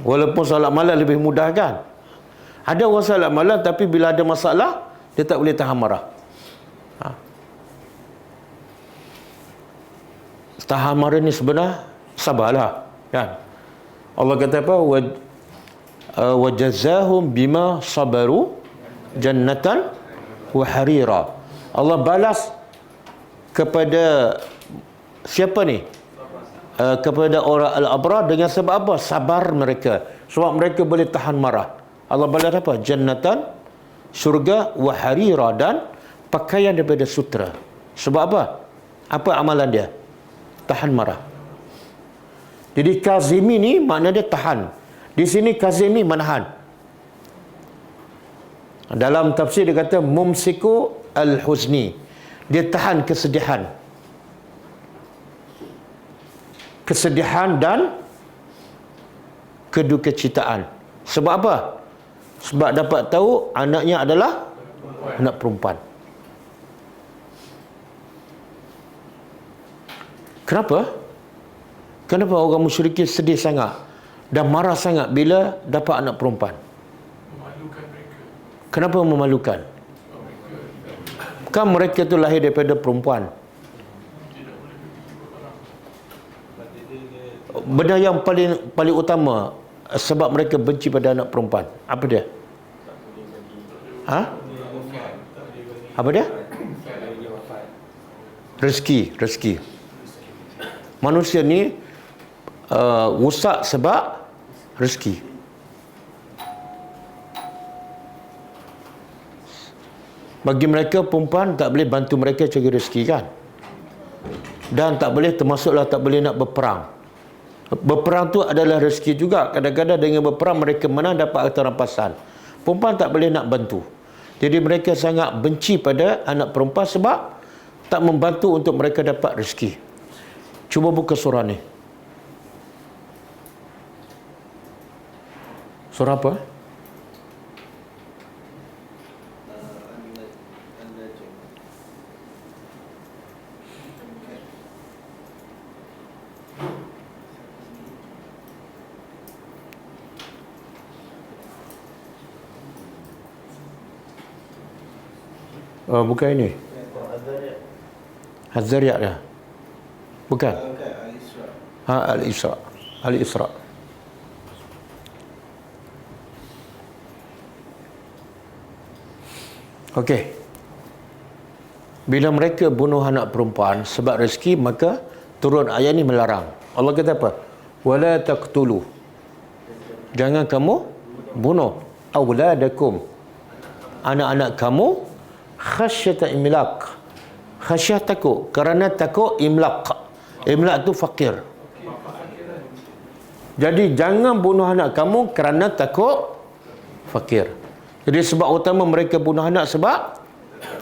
Walaupun solat malam lebih mudah kan? Ada orang solat malam tapi bila ada masalah dia tak boleh tahan marah. Tahan marah ni sebenarnya sabarlah kan. Allah kata apa? Wa jazahum bima sabaru jannatan wa harira. Allah balas kepada siapa ni? Kepada orang al-abrar dengan sebab apa? Sabar mereka. Sebab mereka boleh tahan marah. Allah balas apa? Jannatan, syurga, wa harira, dan pakaian daripada sutra. Sebab apa? Apa amalan dia? Tahan marah. Jadi kazimi ni makna dia tahan. Di sini kazimi menahan. Dalam tafsir dia kata mumsiku al-huzni, dia tahan kesedihan. Kesedihan dan kedukecitaan. Sebab apa? Sebab dapat tahu anaknya adalah anak perempuan. Kenapa? Kenapa orang musyrikin sedih sangat dan marah sangat bila dapat anak perempuan? Memalukan mereka. Kenapa memalukan? Kan mereka tu lahir daripada perempuan. Benda yang paling utama sebab mereka benci pada anak perempuan. Apa dia? Apa dia? Rezeki. Manusia ni rusak sebab rezeki. Bagi mereka perempuan tak boleh bantu mereka cari rezeki, kan? Dan tak boleh, termasuklah tak boleh nak berperang. Berperang tu adalah rezeki juga. Kadang-kadang dengan berperang mereka menang, dapat harta rampasan. Perempuan tak boleh nak bantu. Jadi mereka sangat benci pada anak perempuan sebab tak membantu untuk mereka dapat rezeki. Cuba buka surah ni. Surah apa? Bukan ini. Az-Zariyat dah. Bukan. Al-Isra. Al-Isra. Okey. Bila mereka bunuh anak perempuan sebab rezeki, maka turun ayat ni melarang. Allah kata apa? Wala taqtulu. Jangan kamu bunuh auladakum, anak-anak kamu, khasyata imlaq. Khasyah takut, kerana takut imlaq. Imlaq tu fakir. Jadi jangan bunuh anak kamu kerana takut fakir. Jadi sebab utama mereka bunuh anak sebab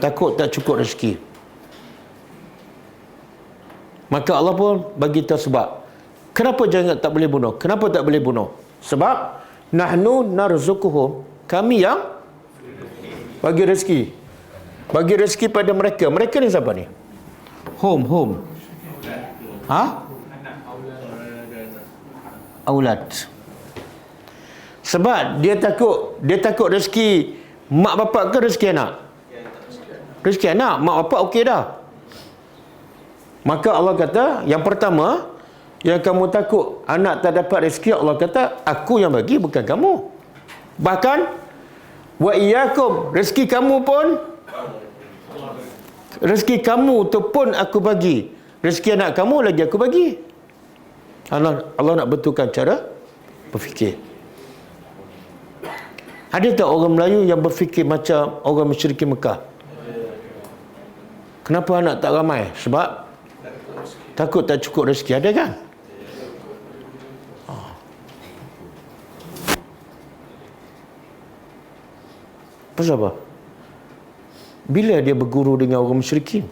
takut tak cukup rezeki. Maka Allah pun bagi tahu sebab. Kenapa jangan tak boleh bunuh? Kenapa tak boleh bunuh? Sebab nahnu narzuquhum, kami yang bagi rezeki. Bagi rezeki pada mereka. Mereka ni siapa ni? Home. Aulad. Sebab dia takut rezeki mak bapak ke rezeki anak? Rezeki anak. Mak bapak okey dah. Maka Allah kata, yang pertama, yang kamu takut anak tak dapat rezeki, Allah kata, aku yang bagi, bukan kamu. Bahkan wa iyyakum, rezeki kamu tu pun aku bagi. Rezeki anak kamu lagi aku bagi. Allah nak betulkan cara berfikir. Ada tak orang Melayu yang berfikir macam orang musyrikin Mekah? Kenapa anak tak ramai? Sebab takut tak cukup rezeki. Ada kan? Pasal apa? Bila dia berguru dengan orang musyrikin?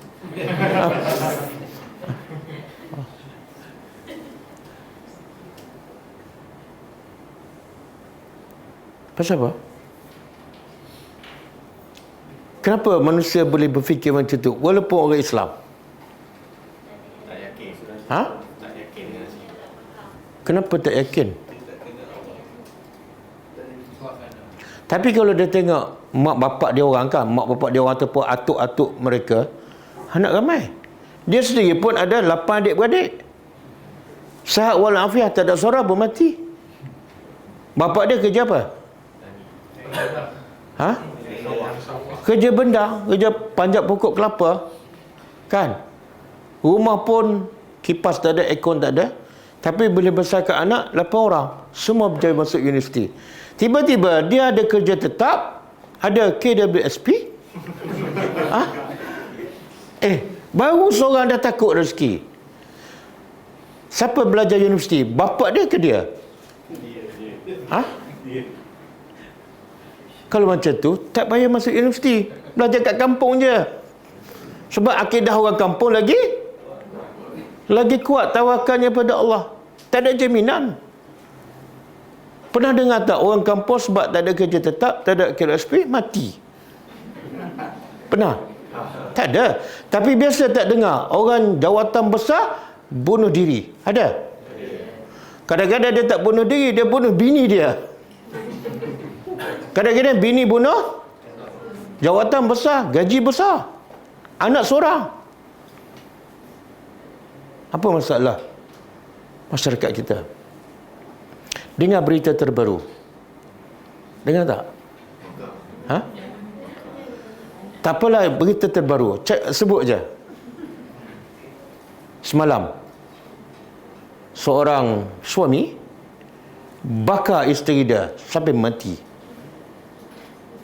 Pasal apa? Kenapa manusia boleh berfikir macam tu walaupun orang Islam? Tak yakin. Tak yakin. Kenapa tak yakin? Tapi kalau dia tengok mak bapak dia orang, kan, mak bapak dia orang ataupun atuk-atuk mereka, anak ramai. Dia sendiri pun ada 8 adik-beradik. Sihat walafiat, tak ada seorang pun mati. Bapak dia kerja apa? Kerja benda, kerja panjat pokok kelapa. Kan? Rumah pun kipas tak ada, aircon tak ada. Tapi boleh besarkan anak 8 orang. Semua berjaya masuk universiti. Tiba-tiba dia ada kerja tetap, ada KWSP. Baru seorang dah takut rezeki. Siapa belajar universiti? Bapak dia ke dia? Kalau macam tu, tak payah masuk universiti. Belajar kat kampung je. Sebab akidah orang kampung lagi kuat tawakalnya pada Allah. Tak ada jaminan. Pernah dengar tak orang kampung sebab tak ada kerja tetap, tak ada KLSP, mati? Pernah? Tak ada. Tapi biasa tak dengar orang jawatan besar bunuh diri? Ada? Kadang-kadang dia tak bunuh diri, dia bunuh bini dia. Kadang-kadang bini bunuh jawatan besar, gaji besar, anak seorang. Apa masalah masyarakat kita? Dengar berita terbaru. Dengar tak? Ha? Tak apalah berita terbaru. Sebut je. Semalam seorang suami bakar isteri dia sampai mati.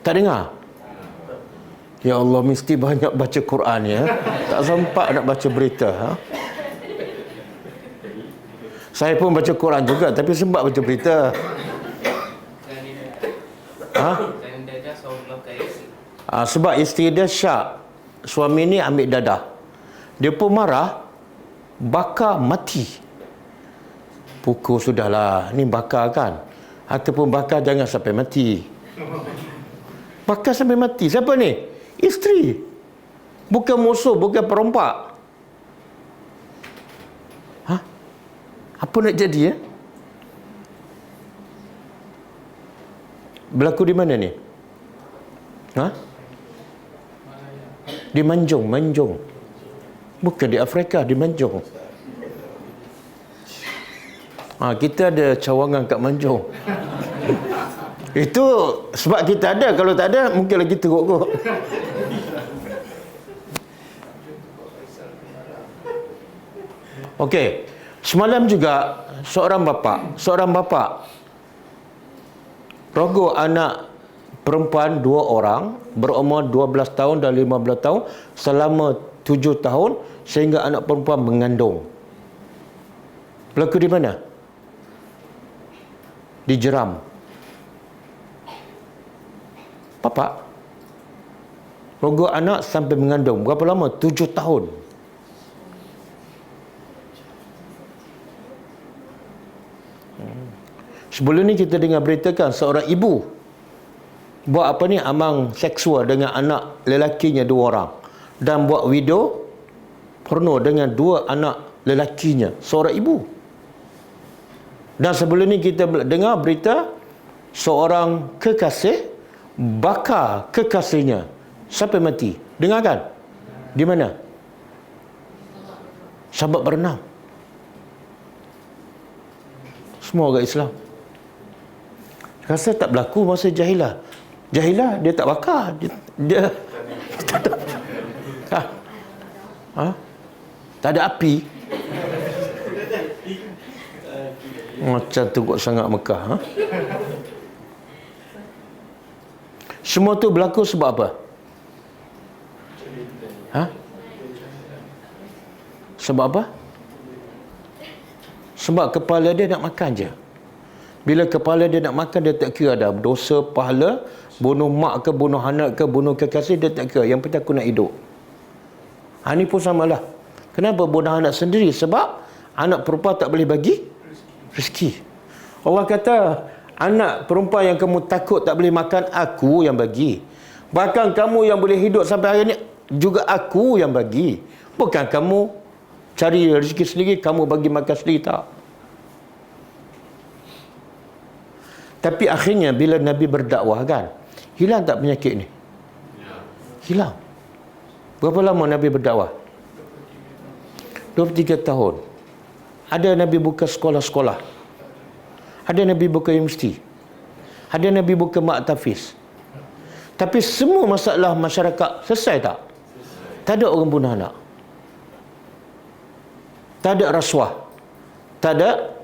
Tak dengar? Ya Allah, mesti banyak baca Quran ya. Tak sempat nak baca berita. Ha? Saya pun baca Quran juga, tapi sempat baca berita. Ha? Sebab isteri dia syak. Suami ni ambil dadah. Dia pun marah, bakar mati. Pukul sudahlah, ni bakar kan. Ataupun bakar jangan sampai mati. Bakar sampai mati. Siapa ni? Isteri. Bukan musuh, bukan perompak. Ha? Apa nak jadi ya? Berlaku di mana ni? Ha? Di Manjung. Bukan di Afrika, di Manjung. Kita ada cawangan kat Manjung. Itu sebab kita ada. Kalau tak ada, mungkin lagi teruk kot. Okey. Semalam juga seorang bapa rogok anak perempuan 2 orang berumur 12 tahun dan 15 tahun selama 7 tahun sehingga anak perempuan mengandung. Berlaku di mana? Di Jeram. Bapa rogok anak sampai mengandung. Berapa lama? 7 tahun. Sebelum ni kita dengar beritakan seorang ibu buat apa ni, amang seksual dengan anak lelakinya 2 orang dan buat video porno dengan 2 anak lelakinya, seorang ibu. Dan sebelum ni kita dengar berita seorang kekasih bakar kekasihnya sampai mati. Dengar kan? Di mana? Sahabat berenang. Semua orang Islam. Rasa tak berlaku masa jahilah. Jahilah dia tak bakar. Dia tak ada api. Macam teruk sangat Mekah. Semua tu berlaku sebab apa? Sebab apa? Sebab kepala dia nak makan je. Bila kepala dia nak makan, dia tak kira ada dosa, pahala, bunuh mak ke, bunuh anak ke, bunuh kekasih, dia tak kira. Yang penting aku nak hidup. Ini pun samalah. Kenapa bunuh anak sendiri? Sebab anak perempuan tak boleh bagi rezeki. Allah kata, anak perempuan yang kamu takut tak boleh makan, aku yang bagi. Bahkan kamu yang boleh hidup sampai hari ini, juga aku yang bagi. Bukan kamu cari rezeki sendiri, kamu bagi makan sendiri, tak. Tapi akhirnya bila Nabi berdakwah kan, hilang tak penyakit ni? Hilang. Berapa lama Nabi berdakwah? 23 tahun. Ada Nabi buka sekolah-sekolah. Ada Nabi buka universiti. Ada Nabi buka mak tafiz. Tapi semua masalah masyarakat selesai tak? Tak ada orang bunuh anak. Tak ada rasuah. Tak ada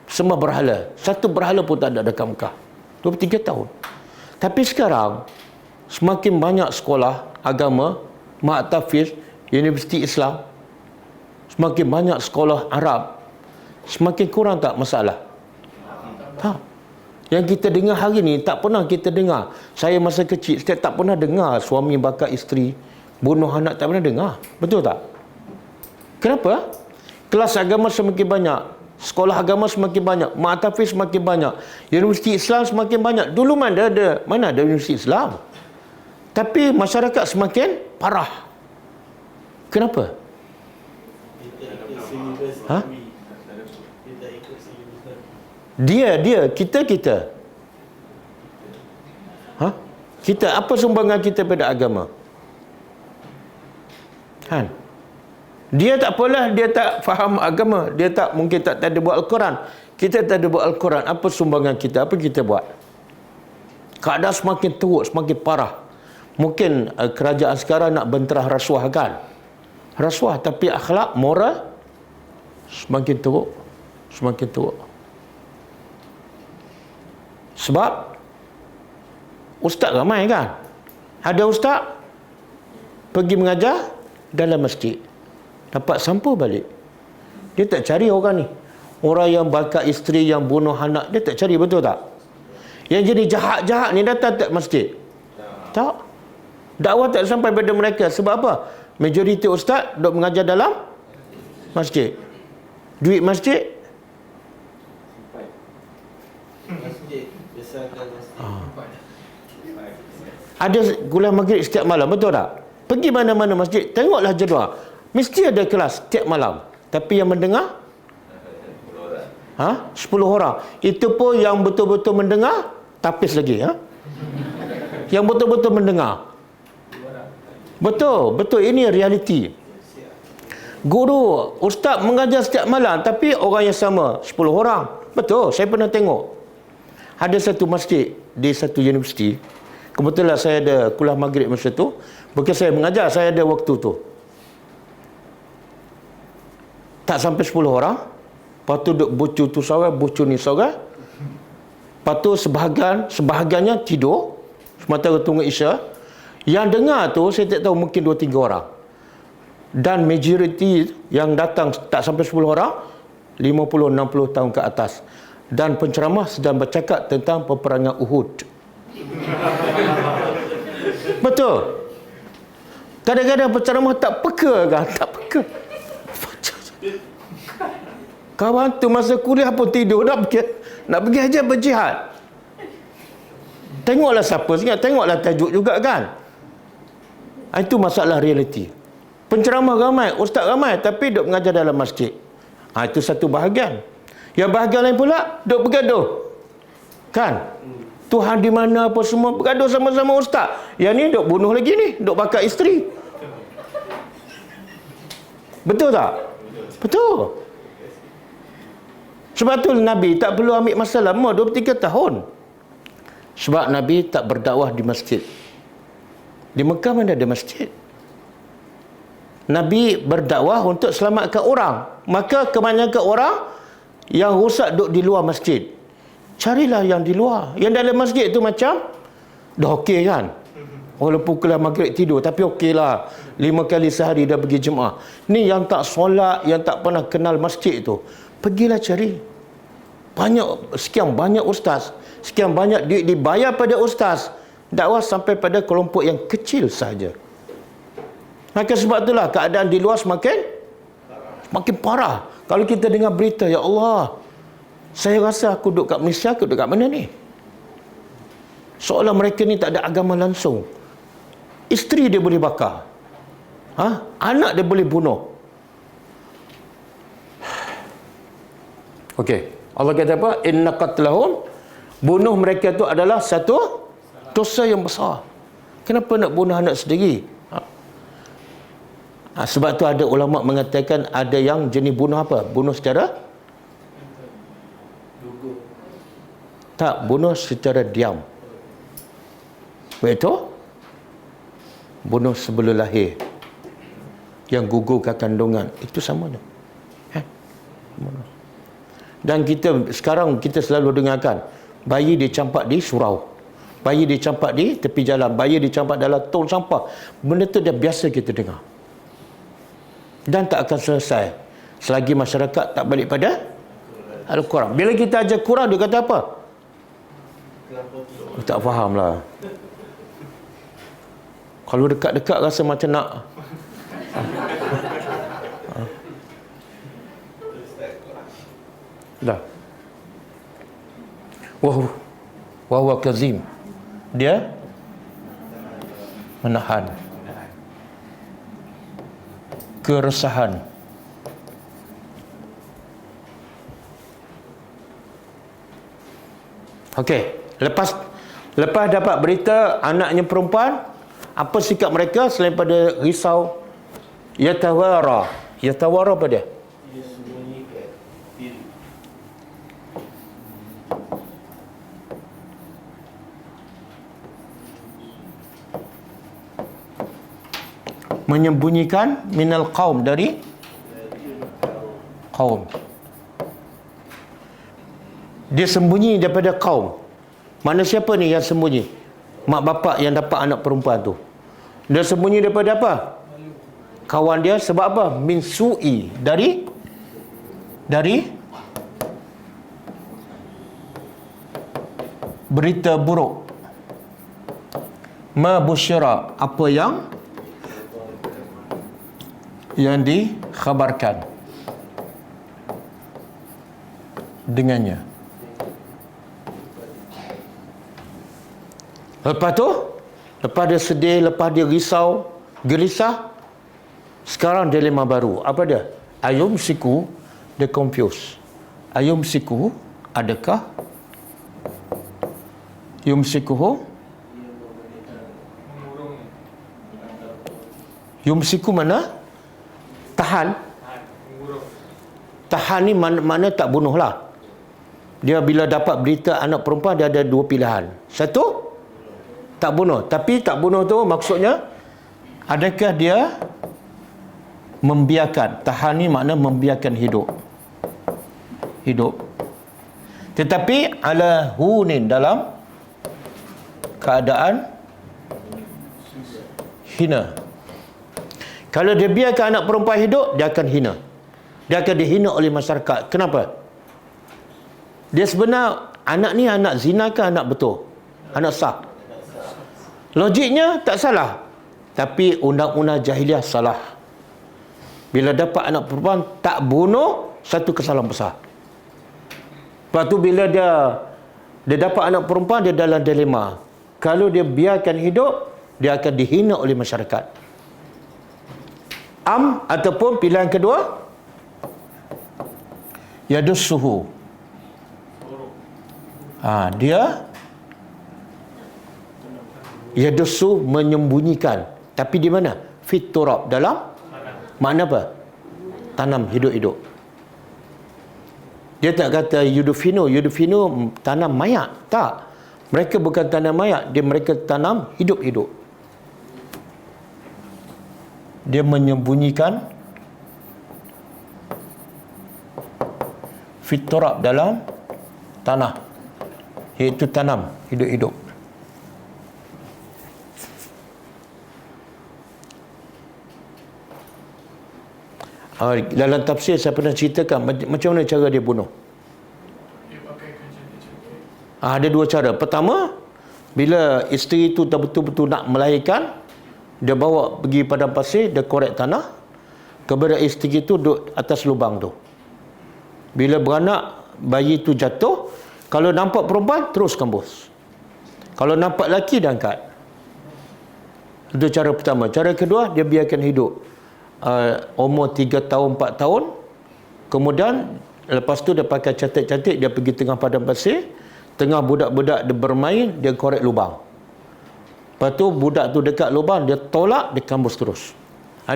sembah berhala. Satu berhala pun tak ada dekat Mekah. 23 tahun. Tapi sekarang, semakin banyak sekolah agama, mak tafiz, universiti Islam, semakin banyak sekolah Arab, semakin kurang tak masalah? Tak. Yang kita dengar hari ni, tak pernah kita dengar. Saya masa kecil, saya tak pernah dengar suami bakar isteri, bunuh anak, tak pernah dengar. Betul tak? Kenapa? Kelas agama semakin banyak, sekolah agama semakin banyak, mak tafiz semakin banyak, universiti Islam semakin banyak. Dulu mana ada universiti Islam? Tapi masyarakat semakin parah. Kenapa? Ha? Dia, kita. Ha? Kita, apa sumbangan kita pada agama? Kan? Dia tak apalah, dia tak faham agama, dia tak, mungkin tak ada buat Al-Quran. Kita tak ada buat Al-Quran, apa sumbangan kita? Apa kita buat? Keadaan semakin teruk, semakin parah. Mungkin kerajaan sekarang nak benterah rasuah kan? Rasuah, tapi akhlak, moral semakin teruk. Semakin teruk. Sebab ustaz ramai kan? Ada ustaz pergi mengajar dalam masjid, dapat sampul balik. Dia tak cari orang ni, orang yang bakar isteri, yang bunuh anak, dia tak cari, betul tak? Yang jadi jahat-jahat ni datang tak masjid? Tak. Dakwah tak sampai pada mereka. Sebab apa? Majoriti ustaz duk mengajar dalam masjid. Duit masjid ada kuliah maghrib setiap malam, betul tak? Pergi mana-mana masjid, tengoklah jadual. Mesti ada kelas setiap malam. Tapi yang mendengar 10 orang. Itu pun yang betul-betul mendengar, tapis lagi. Yang betul-betul mendengar. Betul, ini realiti. Guru, ustaz mengajar setiap malam, tapi orang yang sama 10 orang. Betul, saya pernah tengok. Ada satu masjid di satu universiti. Kebetulan saya ada kuliah maghrib masa tu. Bukan saya mengajar, saya ada waktu tu. Tak sampai 10 orang. Lepas tu duduk bocor tu seorang, bocor ni seorang. Lepas tu sebahagiannya tidur. Sementara tunggu Isya. Yang dengar tu saya tak tahu, mungkin 2-3 orang. Dan majoriti yang datang tak sampai 10 orang, 50-60 tahun ke atas. Dan penceramah sedang bercakap tentang peperangan Uhud. Betul. Kadang-kadang penceramah tak peka kan? Tak peka. Kawan tu masa kuliah pun tidur, nak pergi aja berjihad. Tengoklah siapa sangat, tengoklah tajuk juga kan. Itu masalah realiti. Penceramah ramai, ustaz ramai, tapi duk mengajar dalam masjid. Itu satu bahagian. Yang bahagian lain pula duk bergaduh. Kan? Tuhan di mana apa semua, bergaduh sama-sama ustaz. Yang ni duk bunuh lagi ni, duk bakar isteri. Betul tak? Betul. Sebab tu Nabi tak perlu ambil masa lama, 23 tahun. Sebab Nabi tak berdakwah di masjid. Di Mekah mana ada masjid? Nabi berdakwah untuk selamatkan orang. Maka kebanyakan orang yang rosak duduk di luar masjid. Carilah yang di luar. Yang dalam masjid tu macam dah okey kan? Walaupun kuliah maghrib tidur, tapi okeylah. 5 kali sehari dah pergi jemaah. Ni yang tak solat, yang tak pernah kenal masjid tu, pergilah cari. Sekian banyak ustaz, sekian banyak duit dibayar pada ustaz. Dakwah sampai pada kelompok yang kecil saja. Maka sebab itulah keadaan di luar semakin parah. Kalau kita dengar berita, ya Allah, saya rasa aku duduk kat Malaysia, aku duduk kat mana ni? Seolah mereka ni tak ada agama langsung. Isteri dia boleh bakar. Anak dia boleh bunuh. Okey. Allah kata apa? Inna qatlahum, bunuh mereka tu adalah satu dosa yang besar. Kenapa nak bunuh anak sendiri? Sebab tu ada ulama mengatakan ada yang jenis bunuh apa? Bunuh secara tak, bunuh secara diam. Begitu? Bunuh sebelum lahir. Yang gugurkan kandungan. Itu sama dah. Dan sekarang kita selalu dengarkan bayi dicampak di surau, bayi dicampak di tepi jalan, bayi dicampak dalam tong sampah. Benda tu dah biasa kita dengar. Dan tak akan selesai selagi masyarakat tak balik pada Al-Quran. Bila kita ajar Quran, dia kata apa? Tak faham lah. Kalau dekat-dekat rasa macam nak dah. Wahwa kazim. Dia menahan keresahan. Okey, lepas dapat berita anaknya perempuan, apa sikap mereka selain pada risau? Yatawara apa dia? Dia sembunyikan diri. Menyembunyikan minal qaum, dari kaum. Dia sembunyi daripada kaum. Mana siapa ni yang sembunyi? Mak bapak yang dapat anak perempuan tu. Dia sembunyi daripada apa? Kawan dia. Sebab apa? Min su'i, dari berita buruk. Ma busyara, apa yang dikhabarkan dengannya. Lepas tu, lepas dia sedih, lepas dia risau, gelisah, sekarang dilema baru. Apa dia? Ayum siku, dia confused. Ayum siku, adakah yumsikuhu? Yumsiku mana? Tahan. Tahan ni mana tak bunuh lah. Dia bila dapat berita anak perempuan, dia ada dua pilihan. Satu, tak bunuh. Tapi tak bunuh tu maksudnya, adakah dia membiarkan? Tahan ni makna membiarkan hidup. Tetapi ala hunin, dalam keadaan hina. Kalau dia biarkan anak perempuan hidup, dia akan hina. Dia akan dihina oleh masyarakat. Kenapa? Dia sebenar anak ni anak zina ke anak betul? Anak sah. Logiknya tak salah. Tapi undang-undang jahiliah salah. Bila dapat anak perempuan tak bunuh, satu kesalahan besar. Lepas tu bila dia dapat anak perempuan, dia dalam dilema. Kalau dia biarkan hidup, dia akan dihina oleh masyarakat. Ataupun pilihan kedua, yadussuhu. Dia yadussu, menyembunyikan. Tapi di mana? Fit turab, dalam makna apa? Tanam hidup-hidup. Dia tak kata yudufinu tanam mayat. Tak. Mereka bukan tanam mayat, mereka tanam hidup-hidup. Dia menyembunyikan fit turab, dalam tanah, iaitu tanam hidup-hidup. Dalam tafsir saya pernah ceritakan macam mana cara dia bunuh. Dia pakaikan cantik-cantik. Ada dua cara. Pertama, bila isteri itu betul-betul nak melahirkan, dia bawa pergi padang pasir, dia korek tanah, kepada isteri itu duduk atas lubang tu. Bila beranak, bayi itu jatuh, kalau nampak perempuan, terus kembus. Kalau nampak lelaki, dia angkat. Itu cara pertama. Cara kedua, dia biarkan hidup. Umur 3 tahun, 4 tahun. Kemudian, lepas tu dia pakai cantik-cantik, dia pergi tengah padang pasir, tengah budak-budak dia bermain, dia korek lubang. Lepas tu, budak tu dekat lubang, dia tolak, dia kambus terus.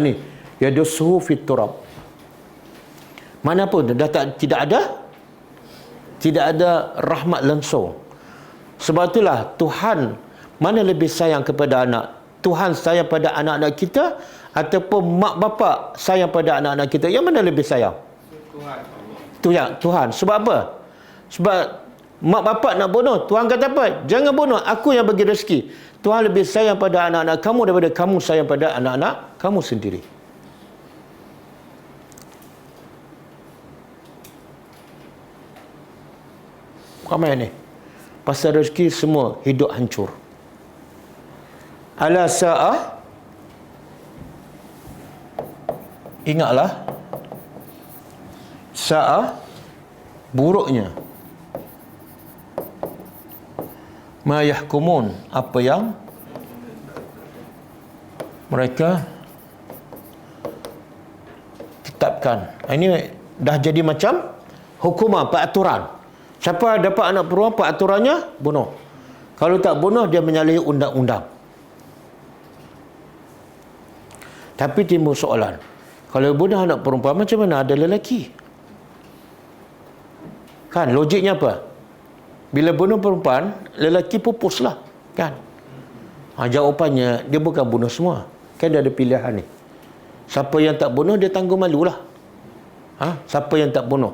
Ni, yadussuhu fit turab. Mana pun, tidak ada rahmat langsung. Sebab itulah Tuhan mana lebih sayang kepada anak? Tuhan sayang pada anak-anak kita ataupun mak bapak sayang pada anak-anak kita? Yang mana lebih sayang? Tuhan. Sebab apa? Sebab mak bapak nak bunuh, Tuhan kata apa? Jangan bunuh, aku yang bagi rezeki. Tuhan lebih sayang pada anak-anak kamu daripada kamu sayang pada anak-anak kamu sendiri. Ramai ni. Pasal rezeki semua hidup hancur. Ala sa'ah, ingatlah, sa'ah, buruknya, ma yahkumun, apa yang mereka tetapkan. Ini dah jadi macam hukuman, peraturan. Siapa dapat anak perempuan, apa aturannya? Bunuh. Kalau tak bunuh, dia menyalahi undang-undang. Tapi timbul soalan, kalau bunuh anak perempuan, macam mana ada lelaki? Kan, logiknya apa? Bila bunuh perempuan, lelaki pupuslah. Kan? Jawapannya, dia bukan bunuh semua. Kan dia ada pilihan ni. Siapa yang tak bunuh, dia tanggung malulah. Siapa yang tak bunuh?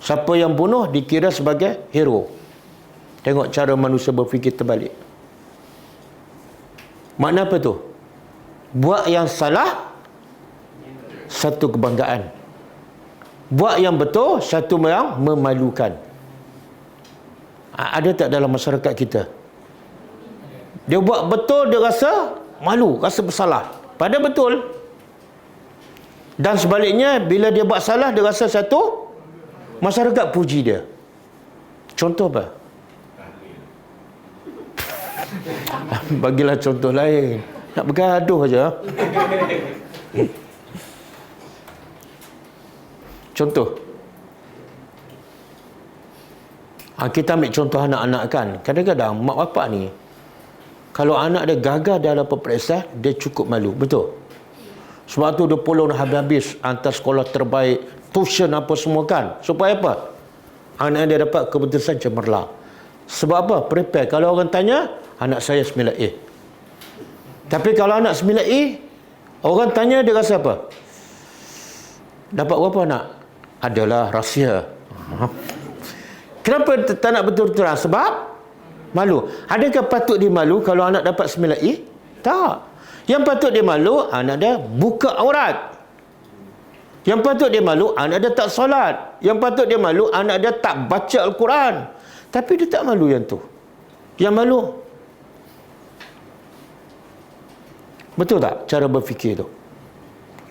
Siapa yang bunuh, dikira sebagai hero. Tengok cara manusia berfikir terbalik. Makna apa tu? Buat yang salah, satu kebanggaan. Buat yang betul, satu yang memalukan. Ada tak dalam masyarakat kita? Dia buat betul, dia rasa malu, rasa bersalah. Padahal betul. Dan sebaliknya, bila dia buat salah, dia rasa satu, masyarakat puji dia. Contoh apa? Bagilah contoh lain. Nak bergaduh aja. Contoh. Kita ambil contoh anak-anak kan. Kadang-kadang mak bapak ni, kalau anak dia gagal dalam peperiksaan, dia cukup malu. Betul? Sebab tu dia pulung habis-habis hantar sekolah terbaik, tuition apa semua kan. Supaya apa? Anak dia dapat keputusan cemerlang. Sebab apa? Prepare. Kalau orang tanya, anak saya 9A. Tapi kalau anak 9A, orang tanya dia rasa apa? Dapat berapa anak? Adalah rahsia. Kenapa tak nak betul-betul? Sebab malu. Adakah patut dia malu kalau anak dapat 9A? Tak. Yang patut dia malu, anak dia buka aurat. Yang patut dia malu, anak dia tak solat. Yang patut dia malu, anak dia tak baca Al-Quran. Tapi dia tak malu yang tu. Yang malu. Betul tak cara berfikir tu?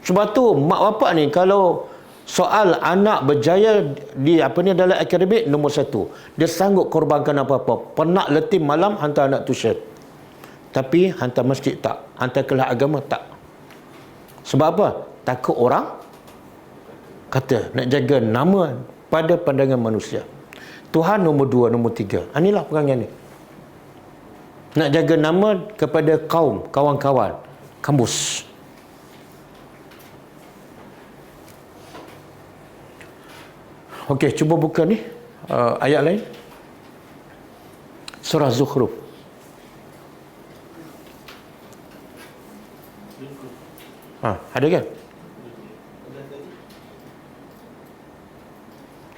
Sebab tu mak bapak ni kalau soal anak berjaya di dalam akademik, nombor 1. Dia sanggup korbankan apa-apa. Penat letih malam hantar anak tuition. Tapi hantar masjid tak. Hantar kelas agama tak. Sebab apa? Takut orang kata nak jaga nama pada pandangan manusia. Tuhan nombor 2, nombor 3. Inilah perangai ni. Nak jaga nama kepada kaum, kawan-kawan, kampus. Okey, cuba buka ni ayat lain. Surah Zukhruf. Ada kan?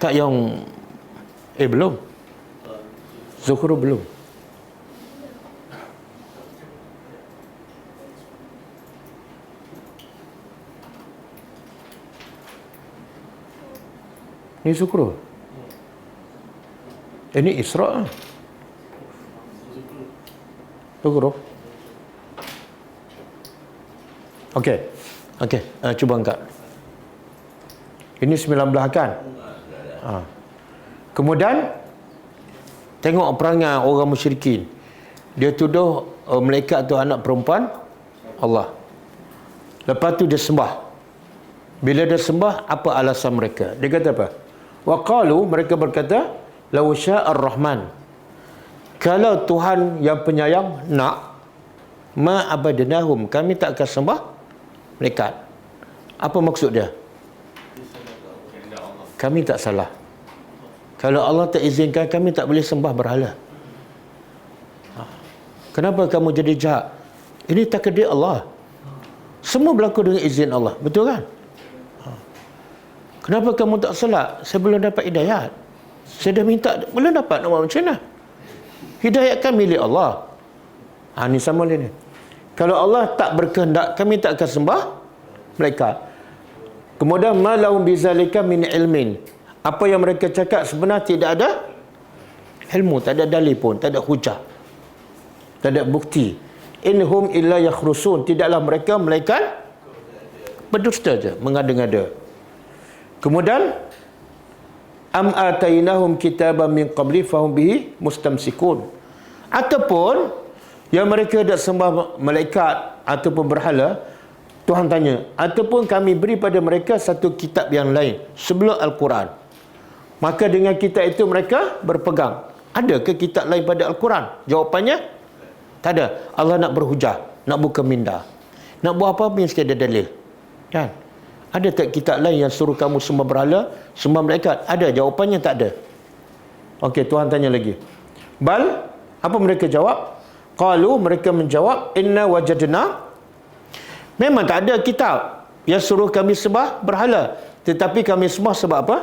Tak yang belum. Zukhruf belum. Ini Zukhruf. Ini Isra. Zukhruf. Okey. Okey, cuba angkat. Ini 19 kan? Kemudian tengok perangai orang musyrikin. Dia tuduh malaikat tu anak perempuan Allah. Lepas tu dia sembah. Bila dia sembah, apa alasan mereka? Dia kata apa? Wa qalu, mereka berkata, law sya'ar rahman, kalau Tuhan yang penyayang nak, ma abadnahum, kami tak akan sembah malaikat. Apa maksud dia? Kami tak salah. Kalau Allah tak izinkan, kami tak boleh sembah berhala. Kenapa kamu jadi jahat? Ini takdir Allah. Semua berlaku dengan izin Allah. Betul kan? Kenapa kamu tak salat? Saya belum dapat hidayat. Saya dah minta, belum dapat, nak buat macam mana? Hidayat kan milik Allah. Ini sama ni. Kalau Allah tak berkehendak, kami tak akan sembah malaikat. Kemudian malahum bizalika min ilmin. Apa yang mereka cakap sebenarnya tidak ada ilmu, tak ada dalil pun, tak ada hujah, tak ada bukti. Inhum illa yakhrusun, tidaklah mereka melainkan berdusta saja, mengada-ngada. Kemudian am atainahum kitaban min qabli fahum bihi mustamsikun. Ataupun yang mereka dak sembah malaikat ataupun berhala, Tuhan tanya, ataupun kami beri pada mereka satu kitab yang lain sebelum Al-Quran. Maka dengan kitab itu mereka berpegang. Adakah kitab lain pada Al-Quran? Jawapannya tak ada. Allah nak berhujah, nak buka minda, nak buat apa-apa yang sekadar dalil. Kan? Ada tak kitab lain yang suruh kamu sembah berhala, sembah malaikat? Ada. Jawapannya tak ada. Okey, Tuhan tanya lagi. Bal, apa mereka jawab? Qalu, mereka menjawab, inna wajadna, memang tak ada kitab yang suruh kami sembah berhala, tetapi kami sembah sebab apa?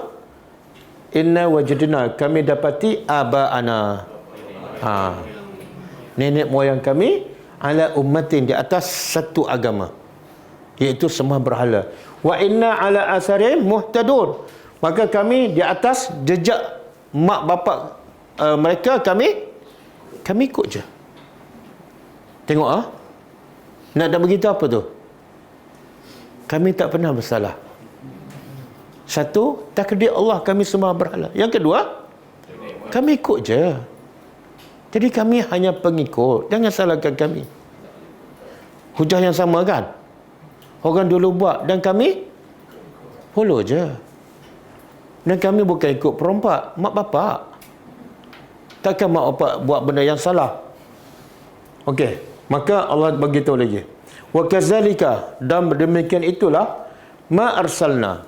Inna wajadna, kami dapati aba'ana, nenek moyang kami, ala ummatin, di atas satu agama, iaitu sembah berhala. Wa inna ala asarim muhtadun, maka kami di atas jejak mak bapak mereka, kami ikut je. Tengok nak dah begitu apa tu? Kami tak pernah bersalah. Satu, takdir Allah kami sembah berhala. Yang kedua, kami ikut je. Jadi kami hanya pengikut. Jangan salahkan kami. Hujah yang sama kan? Orang dulu buat dan kami follow je. Dan kami bukan ikut perompak mak bapak. Takkan mak bapak buat benda yang salah. Okey, maka Allah beritahu lagi. Wa kadzalika, dan demikian itulah ma arsalna,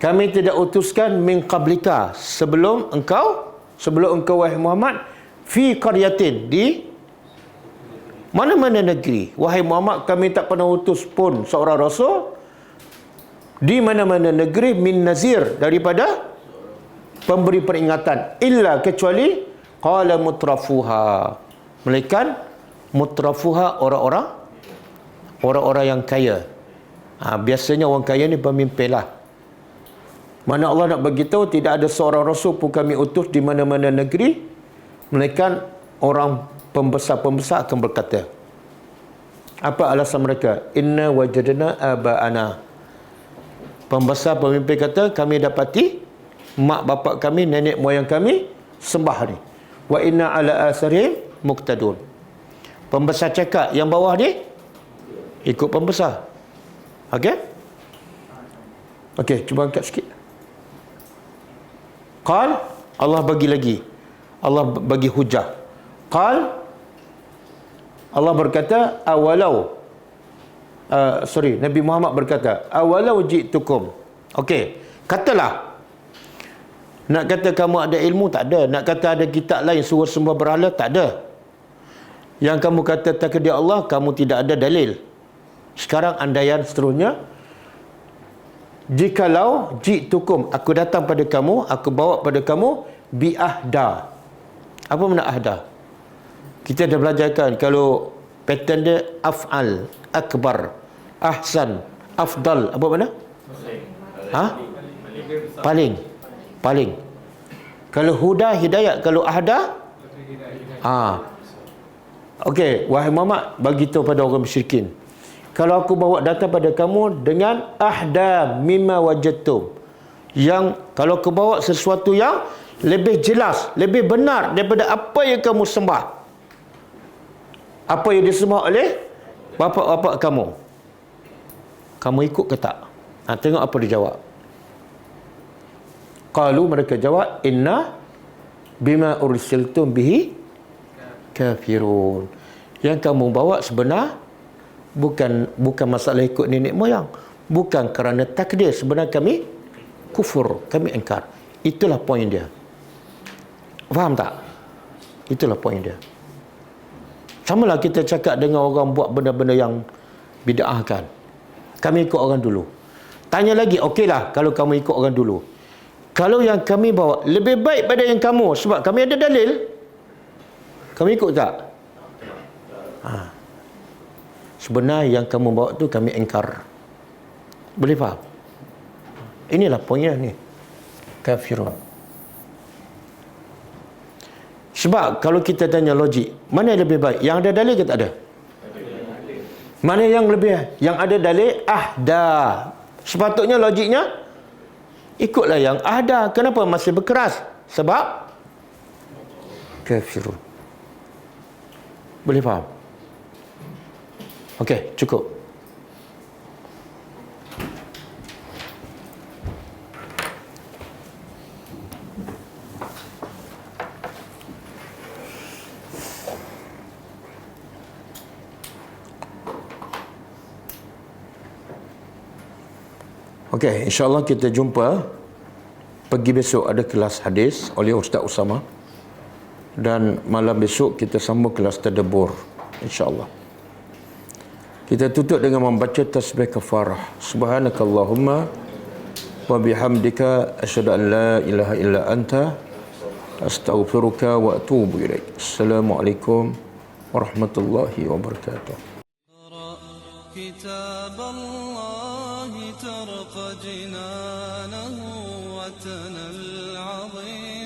kami tidak utuskan min qablika, sebelum engkau wahai Muhammad, fi qaryatin, di mana-mana negeri. Wahai Muhammad, kami tak pernah utus pun seorang rasul di mana-mana negeri, min nazir, daripada pemberi peringatan, illa, kecuali qala mutrafuha, melainkan mutrafuha, orang-orang yang kaya. Biasanya orang kaya ni pemimpin lah. Mana Allah nak beritahu, tidak ada seorang rasul pun kami utus di mana-mana negeri, melainkan orang pembesar-pembesar akan berkata. Apa alasan mereka? Inna wajadna aba'ana. Pembesar pemimpin kata, kami dapati mak bapak kami, nenek moyang kami sembah ni. Wa inna ala asarihim muqtadun. Pembesar cakap, yang bawah ni ikut pembesar. Okey? Okey, cuba angkat sikit. Qal, Allah bagi lagi. Allah bagi hujah. Qal, Allah berkata, Nabi Muhammad berkata, awalau ji'tukum. Okey, katalah. Nak kata kamu ada ilmu, tak ada. Nak kata ada kitab lain suruh sembah berhala, tak ada. Yang kamu kata takdir Allah, kamu tidak ada dalil. Sekarang andaian seterusnya, jikalau ji'tukum, aku datang pada kamu, aku bawa pada kamu, bi'ahda. Apa makna ahda? Kita dah belajarkan, kalau pattern dia af'al, akbar, ahsan, afdal, apa makna? Paling. Kalau huda, hidayat. Kalau ahda, okey, wahai Muhammad, bagi tahu pada orang musyrikin, kalau aku bawa datang pada kamu dengan ahda mimma wajadtum, yang kalau aku bawa sesuatu yang lebih jelas, lebih benar daripada apa yang kamu sembah, apa yang disembah oleh bapa-bapa kamu ikut ke tak? Tengok apa dia jawab. Qalu, mereka jawab, inna bima ursiltum bihi kafirun. Yang kamu bawa sebenar bukan masalah ikut nenek moyang, bukan kerana takdir, sebenarnya kami kufur, kami ingkar. Itulah poin dia. Faham tak? Itulah poin dia. Samalah kita cakap dengan orang buat benda-benda yang bid'ah kan. Kami ikut orang dulu. Tanya lagi, okeylah kalau kamu ikut orang dulu. Kalau yang kami bawa lebih baik pada yang kamu, sebab kami ada dalil, kami ikut tak? Sebenarnya yang kamu bawa tu kami ingkar. Boleh faham? Inilah poinnya ni. Kafirun. Sebab kalau kita tanya logik, mana yang lebih baik? Yang ada dalil ke tak ada? Mana yang lebih? Yang ada dalil, ahda. Sepatutnya logiknya, ikutlah yang ahda. Kenapa masih berkeras? Sebab kafirun. Boleh faham? Okey, cukup. Okey, insya-Allah kita jumpa pagi besok ada kelas hadis oleh Ustaz Usama. Dan malam besok kita sambung kelas tadabbur insya-Allah. Kita tutup dengan membaca tasbih kafarah. Subhanakallahumma wa bihamdika asyhadu an la ilaha illa anta astaghfiruka wa atubu ilaik. Assalamualaikum warahmatullahi wabarakatuh. كتاب الله ترق جنانه وتنى العظيم